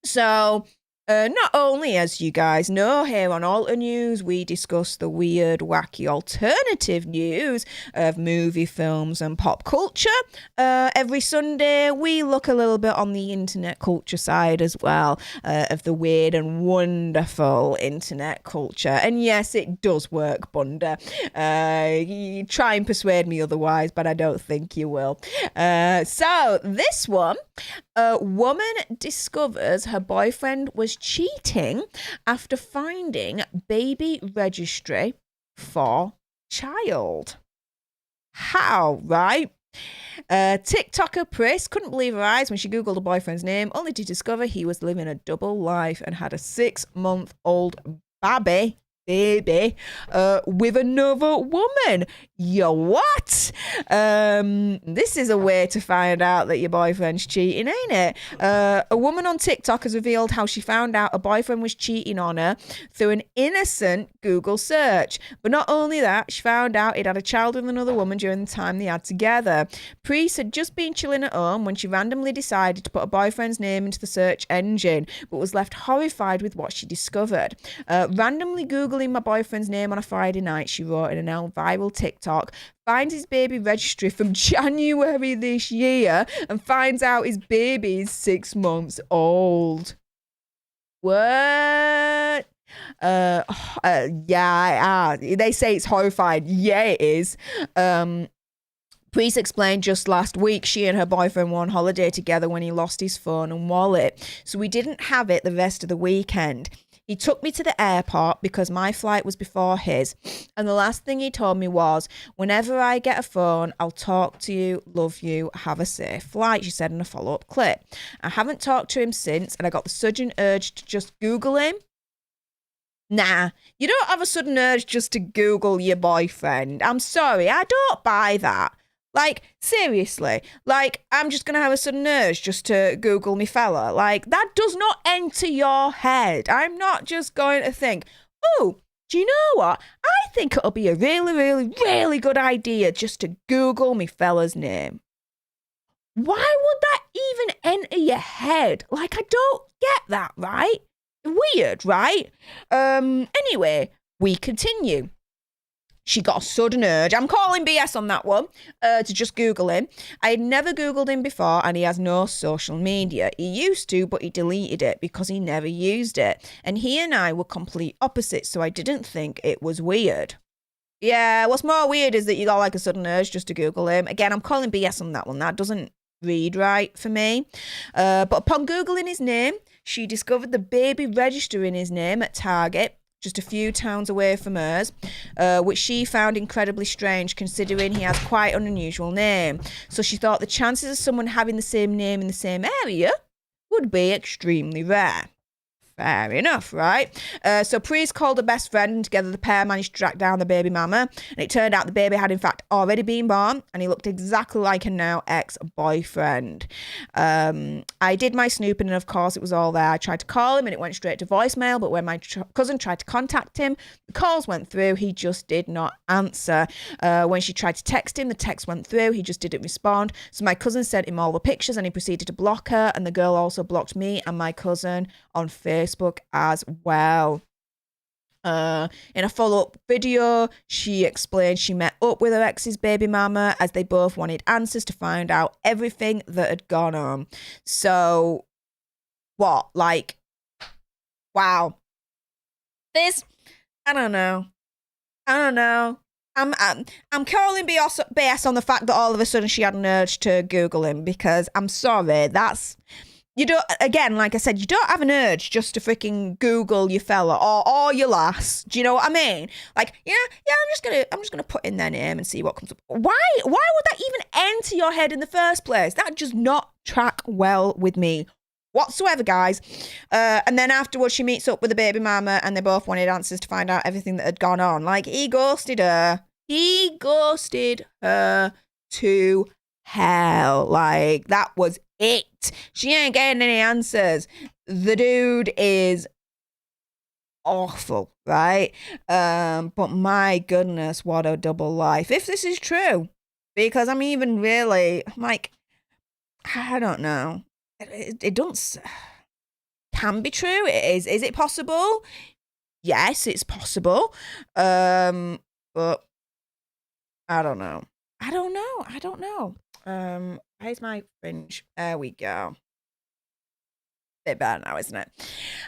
[SPEAKER 1] So, not only, as you guys know, here on Alter News, we discuss the weird, wacky, alternative news of movie, films, and pop culture. Every Sunday, we look a little bit on the internet culture side as well, of the weird and wonderful internet culture. And yes, it does work, Bunda. You try and persuade me otherwise, but I don't think you will. So, this one, a woman discovers her boyfriend was cheating after finding baby registry for child. How, right? TikToker Pris couldn't believe her eyes when she googled her boyfriend's name, only to discover he was living a double life and had a 6-month-old baby with another woman. Yo, what? This is a way to find out that your boyfriend's cheating, ain't it? A woman on TikTok has revealed how she found out a boyfriend was cheating on her through an innocent Google search. But not only that, she found out he'd had a child with another woman during the time they had together. Priest had just been chilling at home when she randomly decided to put her boyfriend's name into the search engine, but was left horrified with what she discovered. Randomly Google Googling my boyfriend's name on a Friday night, she wrote in a now viral TikTok, finds his baby registry from January this year and finds out his baby is 6 months old. What? Yeah, they say it's horrifying. Yeah, it is. Priest explained just last week she and her boyfriend were on holiday together when he lost his phone and wallet, so we didn't have it the rest of the weekend. He took me to the airport because my flight was before his, and the last thing he told me was, whenever I get a phone, I'll talk to you, love you, have a safe flight, she said in a follow-up clip. I haven't talked to him since, and I got the sudden urge to just Google him. Nah, you don't have a sudden urge just to Google your boyfriend. I'm sorry, I don't buy that. Like, seriously, like, I'm just going to have a sudden urge just to Google me fella. Like, that does not enter your head. I'm not just going to think, oh, do you know what? I think it'll be a really, really, really good idea just to Google me fella's name. Why would that even enter your head? Like, I don't get that, right? Weird, right? Anyway, we continue. She got a sudden urge, I'm calling BS on that one, to just Google him. I had never Googled him before and he has no social media. He used to, but he deleted it because he never used it. And he and I were complete opposites, so I didn't think it was weird. Yeah, what's more weird is that you got like a sudden urge just to Google him. Again, I'm calling BS on that one. That doesn't read right for me. But upon Googling his name, she discovered the baby register in his name at Target, just a few towns away from hers, which she found incredibly strange considering he has quite an unusual name. So she thought the chances of someone having the same name in the same area would be extremely rare. Fair enough, right? So Priest called her best friend and together the pair managed to track down the baby mama. And it turned out the baby had in fact already been born and he looked exactly like her now ex-boyfriend. I did my snooping and of course it was all there. I tried to call him and it went straight to voicemail, but when my cousin tried to contact him, the calls went through. He just did not answer. When she tried to text him, the text went through. He just didn't respond. So my cousin sent him all the pictures and he proceeded to block her, and the girl also blocked me and my cousin on Facebook as well. In a follow-up video, she explained she met up with her ex's baby mama as they both wanted answers to find out everything that had gone on. So, what? Like, wow. This, I don't know. I'm calling BS on the fact that all of a sudden she had an urge to Google him, because I'm sorry, that's... You don't, again, like I said, you don't have an urge just to freaking Google your fella or your lass. Do you know what I mean? Like, yeah, I'm just gonna put in their name and see what comes up. Why would that even enter your head in the first place? That does not track well with me whatsoever, guys. And then afterwards, she meets up with the baby mama and they both wanted answers to find out everything that had gone on. Like, he ghosted her. He ghosted her to hell. Like, that was it. She ain't getting any answers. The dude is awful, right? But my goodness, what a double life. If this is true, because I'm even really, like, I don't know. It don't, can be true. It is. Is it possible? Yes, it's possible. But I don't know. Where's my fringe? There we go. Bit better now, isn't it?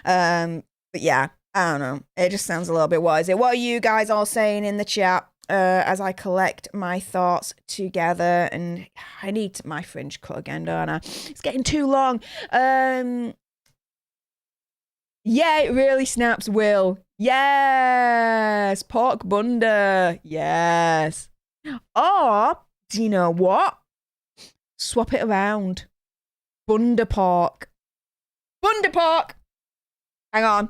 [SPEAKER 1] But yeah, I don't know. It just sounds a little bit wise. What are you guys all saying in the chat as I collect my thoughts together? And I need my fringe cut again, don't I? It's getting too long. Yeah, it really snaps, Will. Yes, pork bunda. Yes. Or, do you know what? Swap it around. Bunda pork. Hang on.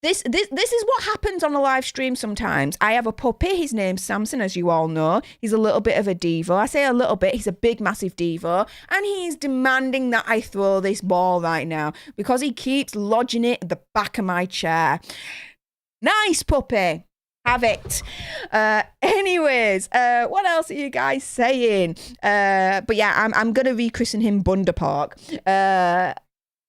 [SPEAKER 1] This is what happens on a live stream sometimes. I have a puppy. His name's Samson, as you all know. He's a little bit of a diva. I say a little bit. He's a big, massive diva. And he's demanding that I throw this ball right now because he keeps lodging it at the back of my chair. Nice puppy. Have it. Anyways, what else are you guys saying? But yeah, I'm gonna rechristen him Bunda Park.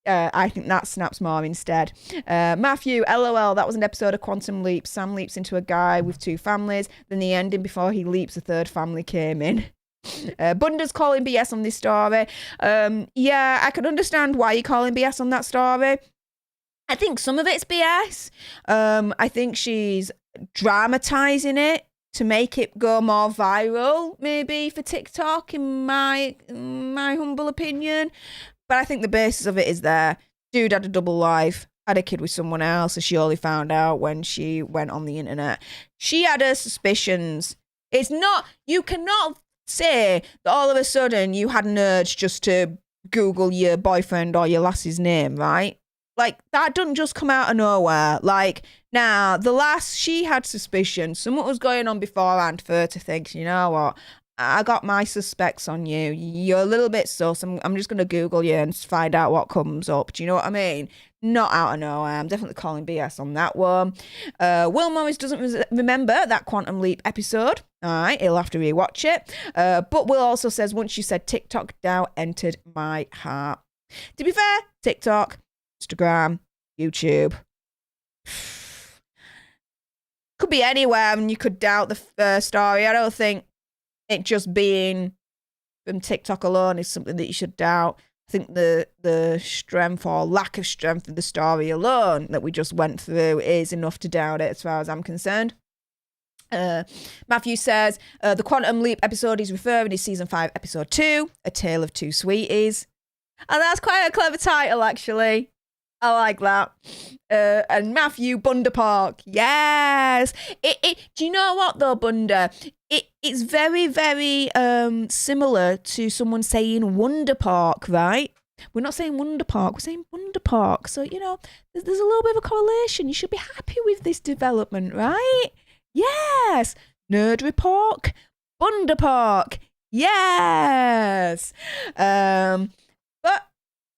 [SPEAKER 1] I think that snaps more instead. Matthew, LOL, that was an episode of Quantum Leap. Sam leaps into a guy with 2 families. Then the ending, before he leaps, a 3rd family came in. Bunda's calling BS on this story. Yeah, I can understand why you're calling BS on that story. I think some of it's BS. I think she's dramatizing it to make it go more viral, maybe for TikTok, in my humble opinion. But I think the basis of it is there. Dude had a double life, had a kid with someone else, and she only found out when she went on the internet. She had her suspicions. It's not, you cannot say that all of a sudden you had an urge just to Google your boyfriend or your lass's name, right? Like, that doesn't just come out of nowhere. Like, now, the lass, she had suspicion. Something was going on beforehand for her to think, you know what, I got my suspects on you. You're a little bit sus. I'm just going to Google you and find out what comes up. Do you know what I mean? Not out of nowhere. I'm definitely calling BS on that one. Will Morris doesn't remember that Quantum Leap episode. All right, he'll have to rewatch it. But Will also says, once you said TikTok, doubt entered my heart. To be fair, TikTok, Instagram, YouTube. Could be anywhere and you could doubt the first story. I don't think it just being from TikTok alone is something that you should doubt. I think the strength or lack of strength of the story alone that we just went through is enough to doubt it as far as I'm concerned. Matthew says, the Quantum Leap episode he's referring to is season 5, episode 2, A Tale of Two Sweeties. And that's quite a clever title, actually. I like that. And Matthew, Bunda Park. Yes. Do you know what though, Bunda? It's very, very similar to someone saying Wonder Park, right? We're not saying Wonder Park, we're saying Bunda Park. So, you know, there's a little bit of a correlation. You should be happy with this development, right? Yes. Nerd Report, Bunda Park. Yes. But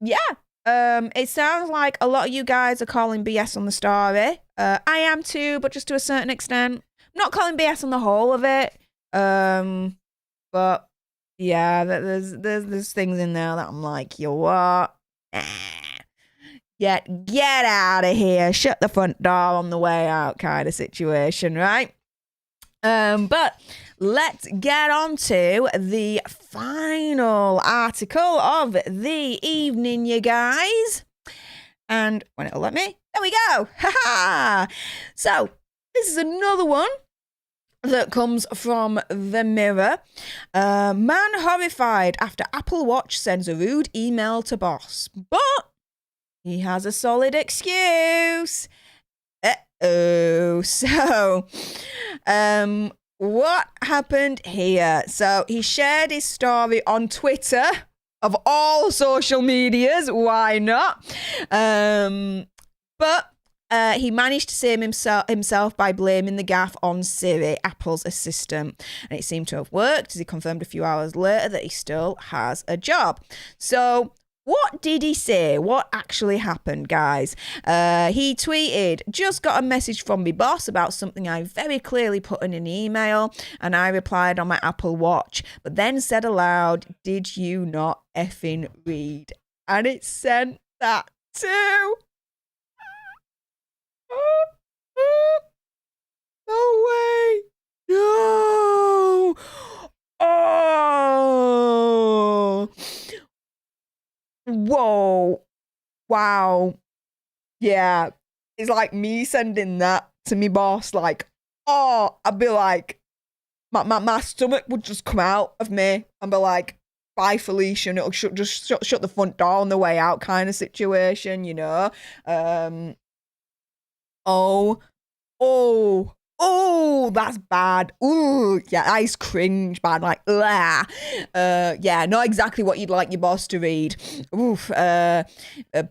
[SPEAKER 1] yeah. It sounds like a lot of you guys are calling BS on the story. I am too, but just to a certain extent. I'm not calling BS on the whole of it. But yeah, there's things in there that I'm like, you what? Get out of here. Shut the front door on the way out kind of situation, right? But let's get on to the final article of the evening, you guys. And when it'll let me, there we go. Ha! So this is another one that comes from The Mirror. Man horrified after Apple Watch sends a rude email to boss. But he has a solid excuse. So, what happened here? So he shared his story on Twitter, of all social medias. Why not? But he managed to save himself by blaming the gaffe on Siri, Apple's assistant. And it seemed to have worked, as he confirmed a few hours later that he still has a job. So what did he say? What actually happened, guys? He tweeted, just got a message from my boss about something I very clearly put in an email, and I replied on my Apple Watch, but then said aloud, did you not effing read? And it sent that to... No way. No. Oh. Whoa. Wow. Yeah. It's like me sending that to me boss. Like, oh, I'd be like, my stomach would just come out of me and be like, bye, Felicia. And it'll shut the front door on the way out kind of situation, you know? Oh, that's bad. Ooh, yeah, that is cringe, bad. Like, yeah, not exactly what you'd like your boss to read. Oof.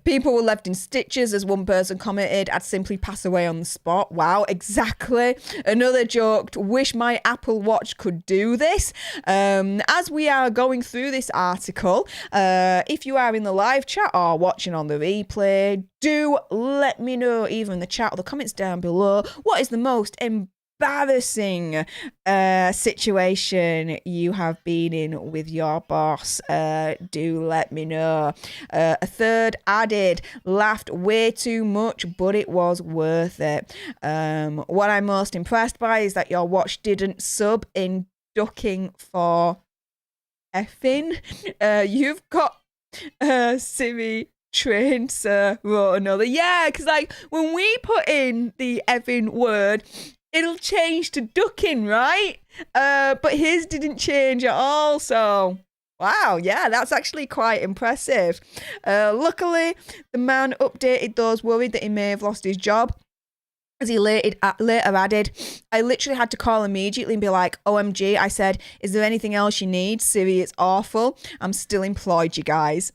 [SPEAKER 1] People were left in stitches, as one person commented. I'd simply pass away on the spot. Wow, exactly. Another joked, wish my Apple Watch could do this. As we are going through this article, if you are in the live chat or watching on the replay, do let me know, either in the chat or the comments down below, what is the most embarrassing situation you have been in with your boss, do let me know. A third added, laughed way too much, but it was worth it. What I'm most impressed by is that your watch didn't sub in ducking for effing. You've got Siri trained, sir, wrote another. Yeah, because like when we put in the effing word, it'll change to ducking, right? But his didn't change at all, so wow, yeah, that's actually quite impressive. Luckily, the man updated those worried that he may have lost his job. As he later added, I literally had to call immediately and be like, OMG, I said, is there anything else you need? Siri, it's awful. I'm still employed, you guys.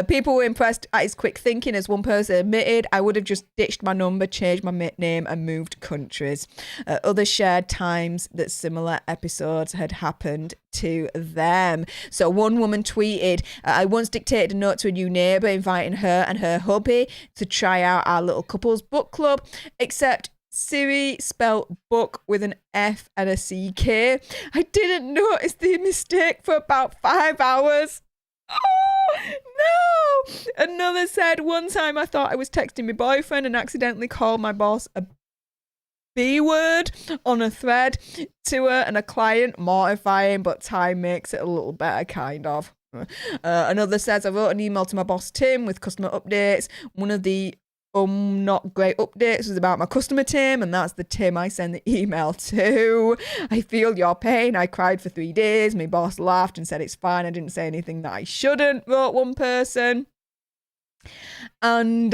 [SPEAKER 1] People were impressed at his quick thinking. As one person admitted, I would have just ditched my number, changed my name and moved countries. Others shared times that similar episodes had happened to them. So one woman tweeted, I once dictated a note to a new neighbour inviting her and her hubby to try out our little couples book club, except Siri spelt book with an F and a CK. I didn't notice the mistake for about 5 hours. Oh, no! Another said, one time I thought I was texting my boyfriend and accidentally called my boss a B word on a thread to her and a client. Mortifying, but time makes it a little better, kind of. Another says, I wrote an email to my boss Tim with customer updates. One of the not great updates was about my customer Tim, and that's the Tim I send the email to. I feel your pain. I cried for 3 days. My boss laughed and said it's fine. I didn't say anything that I shouldn't, wrote one person. And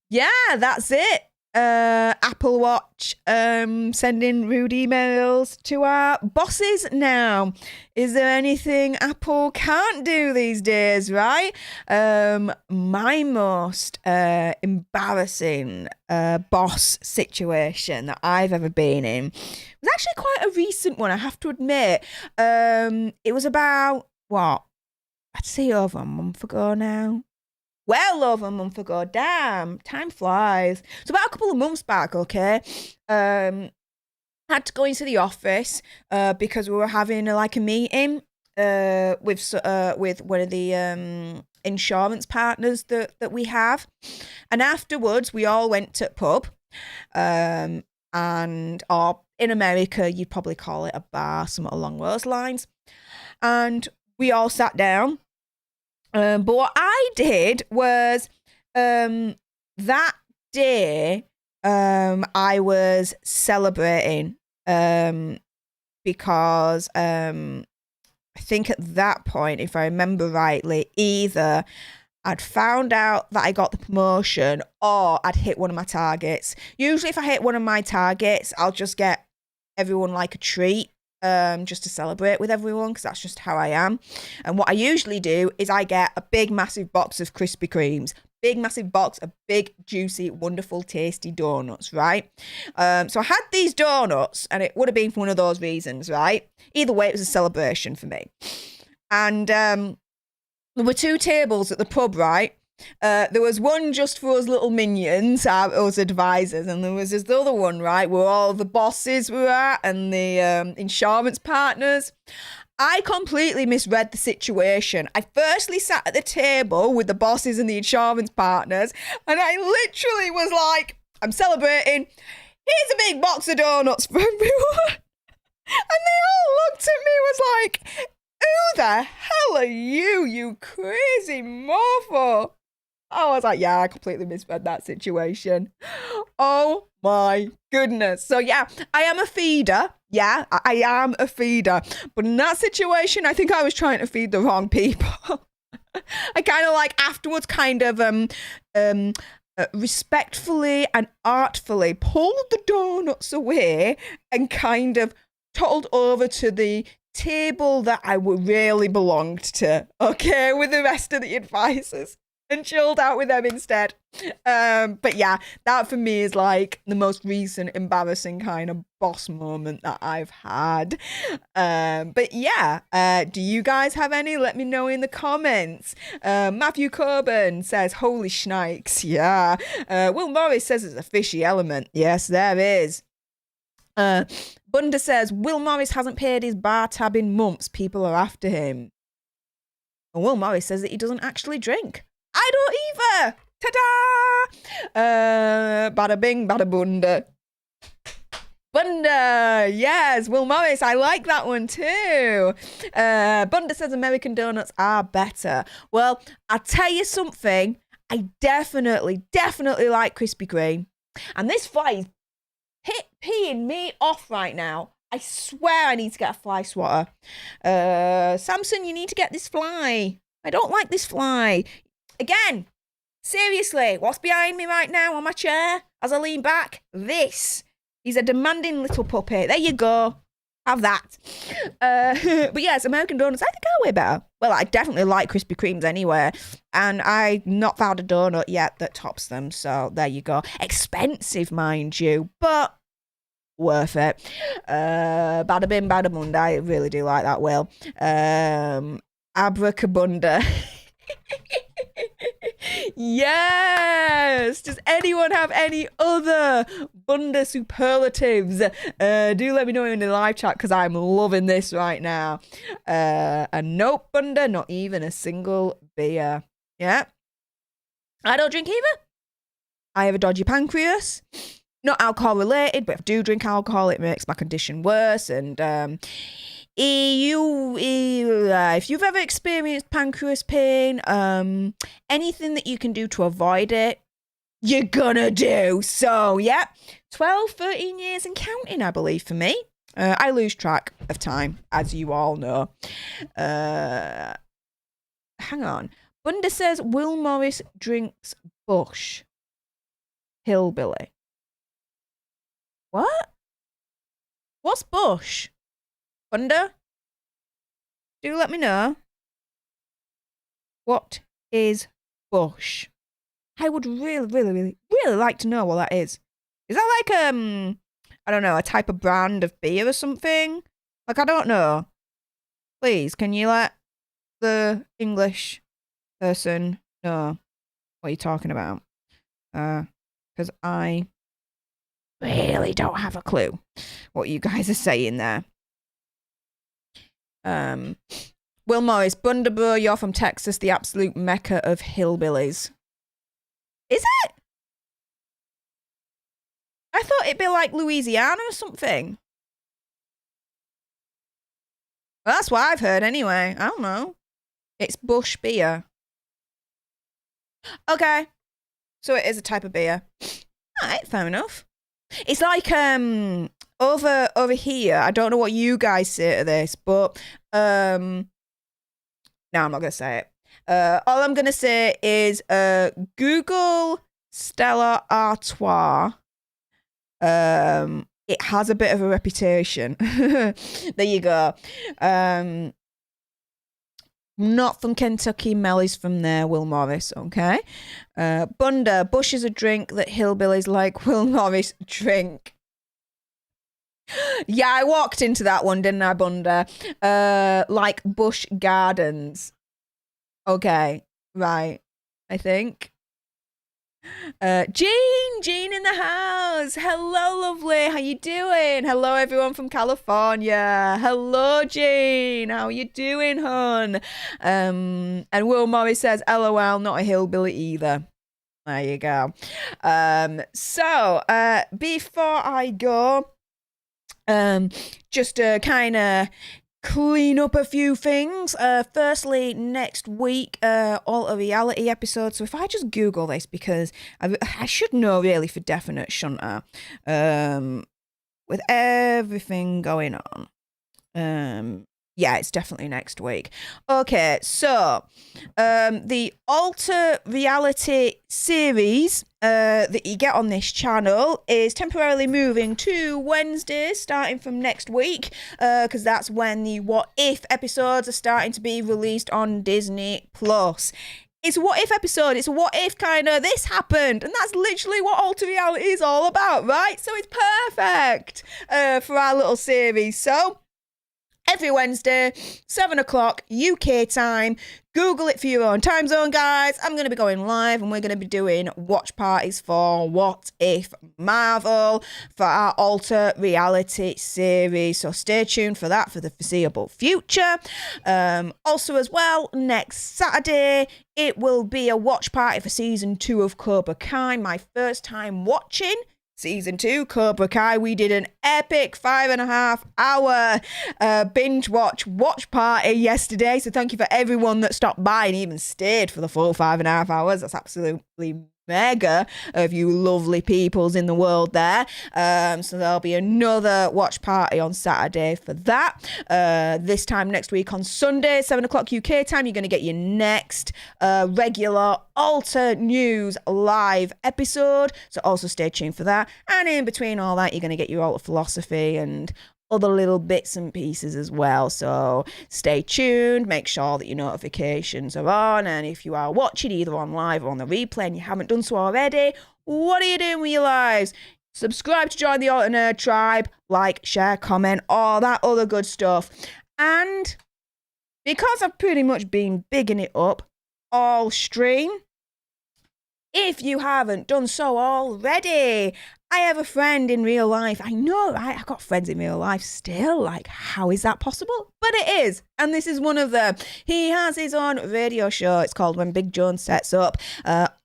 [SPEAKER 1] yeah, that's it. Apple Watch sending rude emails to our bosses now. Is there anything Apple can't do these days, right? My most embarrassing boss situation that I've ever been in was actually quite a recent one, I have to admit. It was about, what? I'd say over a month ago now. Well over a month ago. Damn, time flies. So about a couple of months back, okay, had to go into the office because we were having a meeting with one of the insurance partners that we have, and afterwards we all went to a pub, or in America you'd probably call it a bar, something along those lines, and we all sat down. But what I did was that day I was celebrating because I think at that point, if I remember rightly, either I'd found out that I got the promotion or I'd hit one of my targets. Usually if I hit one of my targets, I'll just get everyone like a treat. Just to celebrate with everyone, because that's just how I am. And what I usually do is I get a big massive box of Krispy Kremes, big massive box of big juicy wonderful tasty donuts, right? So I had these donuts and it would have been for one of those reasons, right? Either way, it was a celebration for me. And there were 2 tables at the pub, right? There was one just for us little minions, us advisors, and there was this other one, right, where all the bosses were at and the insurance partners. I completely misread the situation. I firstly sat at the table with the bosses and the insurance partners, and I literally was like, I'm celebrating. Here's a big box of donuts for everyone. And they all looked at me and was like, who the hell are you, you crazy mofo? I was like, yeah, I completely misread that situation. Oh my goodness. So yeah, I am a feeder. Yeah, I am a feeder. But in that situation, I think I was trying to feed the wrong people. I kind of afterwards respectfully and artfully pulled the donuts away and kind of toddled over to the table that I really belonged to, okay, with the rest of the advisors, and chilled out with them instead. But yeah, that for me is the most recent embarrassing kind of boss moment that I've had. But yeah, do you guys have any? Let me know in the comments. Matthew Coburn says, holy shnikes, yeah. Will Morris says it's a fishy element. Yes, there is. Bunda says, Will Morris hasn't paid his bar tab in months. People are after him. And Will Morris says that he doesn't actually drink. I don't either. Ta-da! Bada bing, bada bunda. Bunda, yes, Will Morris, I like that one too. Bunda says American donuts are better. Well, I'll tell you something. I definitely like Krispy Kreme. And this fly is peeing me off right now. I swear I need to get a fly swatter. Samson, you need to get this fly. I don't like this fly. Again, seriously, what's behind me right now on my chair as I lean back? This. He's a demanding little puppy. There you go. Have that. But yes, American donuts, I think are way better. Well, I definitely like Krispy Kremes anyway. And I've not found a donut yet that tops them. So there you go. Expensive, mind you. But worth it. Bada bim, bada bunda. I really do like that, Will. Abracabunda. Yes. Does anyone have any other Bunda superlatives? Do let me know in the live chat because I'm loving this right now. And nope, Bunda, not even a single beer. Yeah. I don't drink either. I have a dodgy pancreas. Not alcohol related, but if I do drink alcohol, it makes my condition worse. And if you've ever experienced pancreas pain, anything that you can do to avoid it, you're gonna do. So, yeah, 12, 13 years and counting, I believe, for me. I lose track of time, as you all know. Hang on. Bunda says, Will Morris drinks Bush. Hillbilly. What? What's Bush? Bunda? Do let me know. What is Bush? I would really like to know what that is. Is that like, I don't know, a type of brand of beer or something? Like, I don't know. Please, can you let the English person know what you're talking about? Because I really don't have a clue what you guys are saying there. Will Morris, Bunda Bro, you're from Texas, the absolute mecca of hillbillies. Is it? I thought it'd be like Louisiana or something. Well, that's what I've heard anyway. I don't know. It's Bush beer. Okay. So it is a type of beer. Alright, fair enough. It's like over here, I don't know what you guys say to this, but no, I'm not gonna say it. All I'm gonna say is Google Stella Artois. It has a bit of a reputation. There you go. Not from Kentucky, Melly's from there, Will Morris, okay? Bunda, Bush is a drink that hillbillies like Will Morris drink. Yeah, I walked into that one, didn't I, Bunda? Like Bush Gardens. Okay, right, I think. Jean in the house. Hello, lovely. How you doing? Hello, everyone from California. Hello, Jean. How you doing, hon? And Will Morris says, LOL, not a hillbilly either. There you go. So before I go, just to kind of clean up a few things. Firstly, next week, Alter Reality episode. So if I just Google this, because I should know really for definite, shouldn't I? With everything going on. Yeah, it's definitely next week. Okay, so the Alter Reality series that you get on this channel is temporarily moving to Wednesday, starting from next week, because that's when the What If episodes are starting to be released on Disney Plus. It's a what if episode. It's a what if kind of this happened. And that's literally what Alter Reality is all about, right? So it's perfect for our little series. So every Wednesday, 7 o'clock UK time. Google it for your own time zone, guys. I'm going to be going live and we're going to be doing watch parties for What If Marvel for our Alter Reality series. So stay tuned for that for the foreseeable future. Also as well, next Saturday, it will be a watch party for season 2 of Cobra Kai. My first time watching Season 2, Cobra Kai. We did an epic 5.5 hour binge watch party yesterday. So thank you for everyone that stopped by and even stayed for the full 5.5 hours. That's absolutely mega of you lovely peoples in the world there. So there'll be another watch party on Saturday for that. This time next week on Sunday, 7 o'clock UK time, you're going to get your next regular Alter News live episode. So also stay tuned for that. And in between all that, you're going to get your Alter Philosophy and other little bits and pieces as well. So stay tuned, make sure that your notifications are on, and if you are watching either on live or on the replay and you haven't done so already, what are you doing with your lives? Subscribe to join the Alter Nerd tribe, like, share, comment, all that other good stuff. And because I've pretty much been bigging it up all stream, if you haven't done so already, I have a friend in real life. I know, right? I've got friends in real life still. Like, how is that possible? But it is. And this is one of them. He has his own radio show. It's called When Big John Sets Up.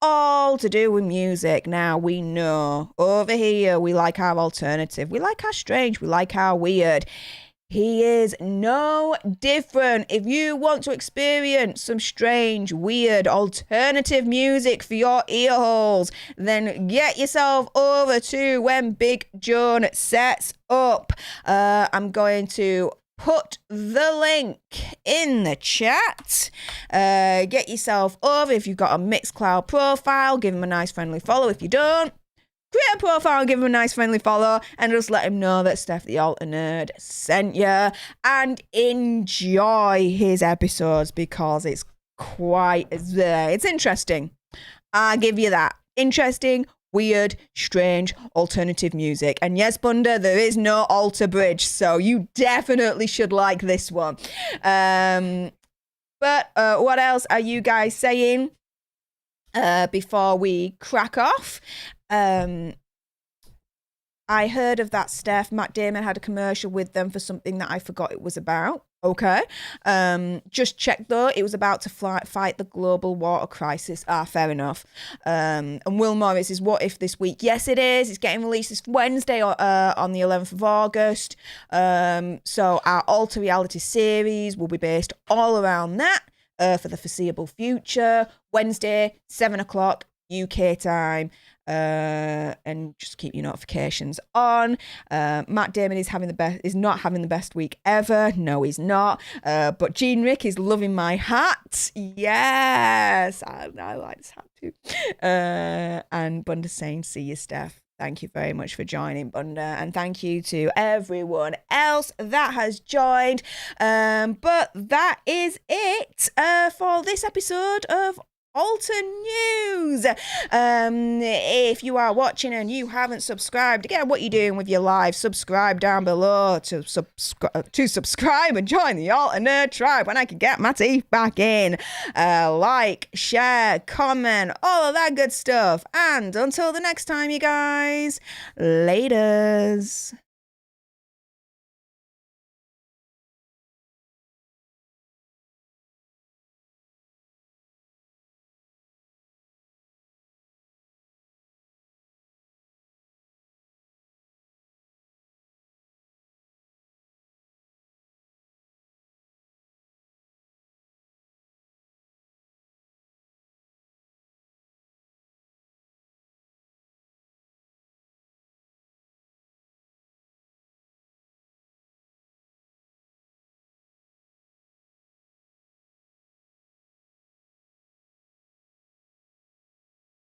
[SPEAKER 1] All to do with music. Now, we know over here, we like our alternative. We like our strange. We like our weird. He is no different. If you want to experience some strange, weird, alternative music for your ear holes, then get yourself over to When Big John Sets Up. I'm going to put the link in the chat. Get yourself over. If you've got a Mixcloud profile, give him a nice friendly follow. If you don't, create a profile and give him a nice friendly follow and just let him know that Stef The Alter Nerd sent you, and enjoy his episodes because it's it's interesting. I'll give you that. Interesting, weird, strange, alternative music. And yes, Bunda, there is no alter bridge, so you definitely should like this one. But what else are you guys saying before we crack off? I heard of that, Steph. Matt Damon had a commercial with them for something that I forgot it was about. Okay. Just check though. It was about to fight the global water crisis. Fair enough. And Will Morris is What If this week. Yes, it is. It's getting released this Wednesday on the 11th of August. So our Alter Reality series will be based all around that for the foreseeable future. Wednesday, 7 o'clock UK time. And just keep your notifications on. Matt Damon is not having the best week ever. No, he's not. But Gene Rick is loving my hat. Yes, I like this hat too. And Bunda's saying, see you, Steph. Thank you very much for joining, Bunda, and thank you to everyone else that has joined. But that is it for this episode of Alter News. If you are watching and you haven't subscribed, again, what are you doing with your life? Subscribe down below to subscribe and join the Alter Nerd tribe when I can get my teeth back in. Like, share, comment, all of that good stuff. And until the next time, you guys, laters.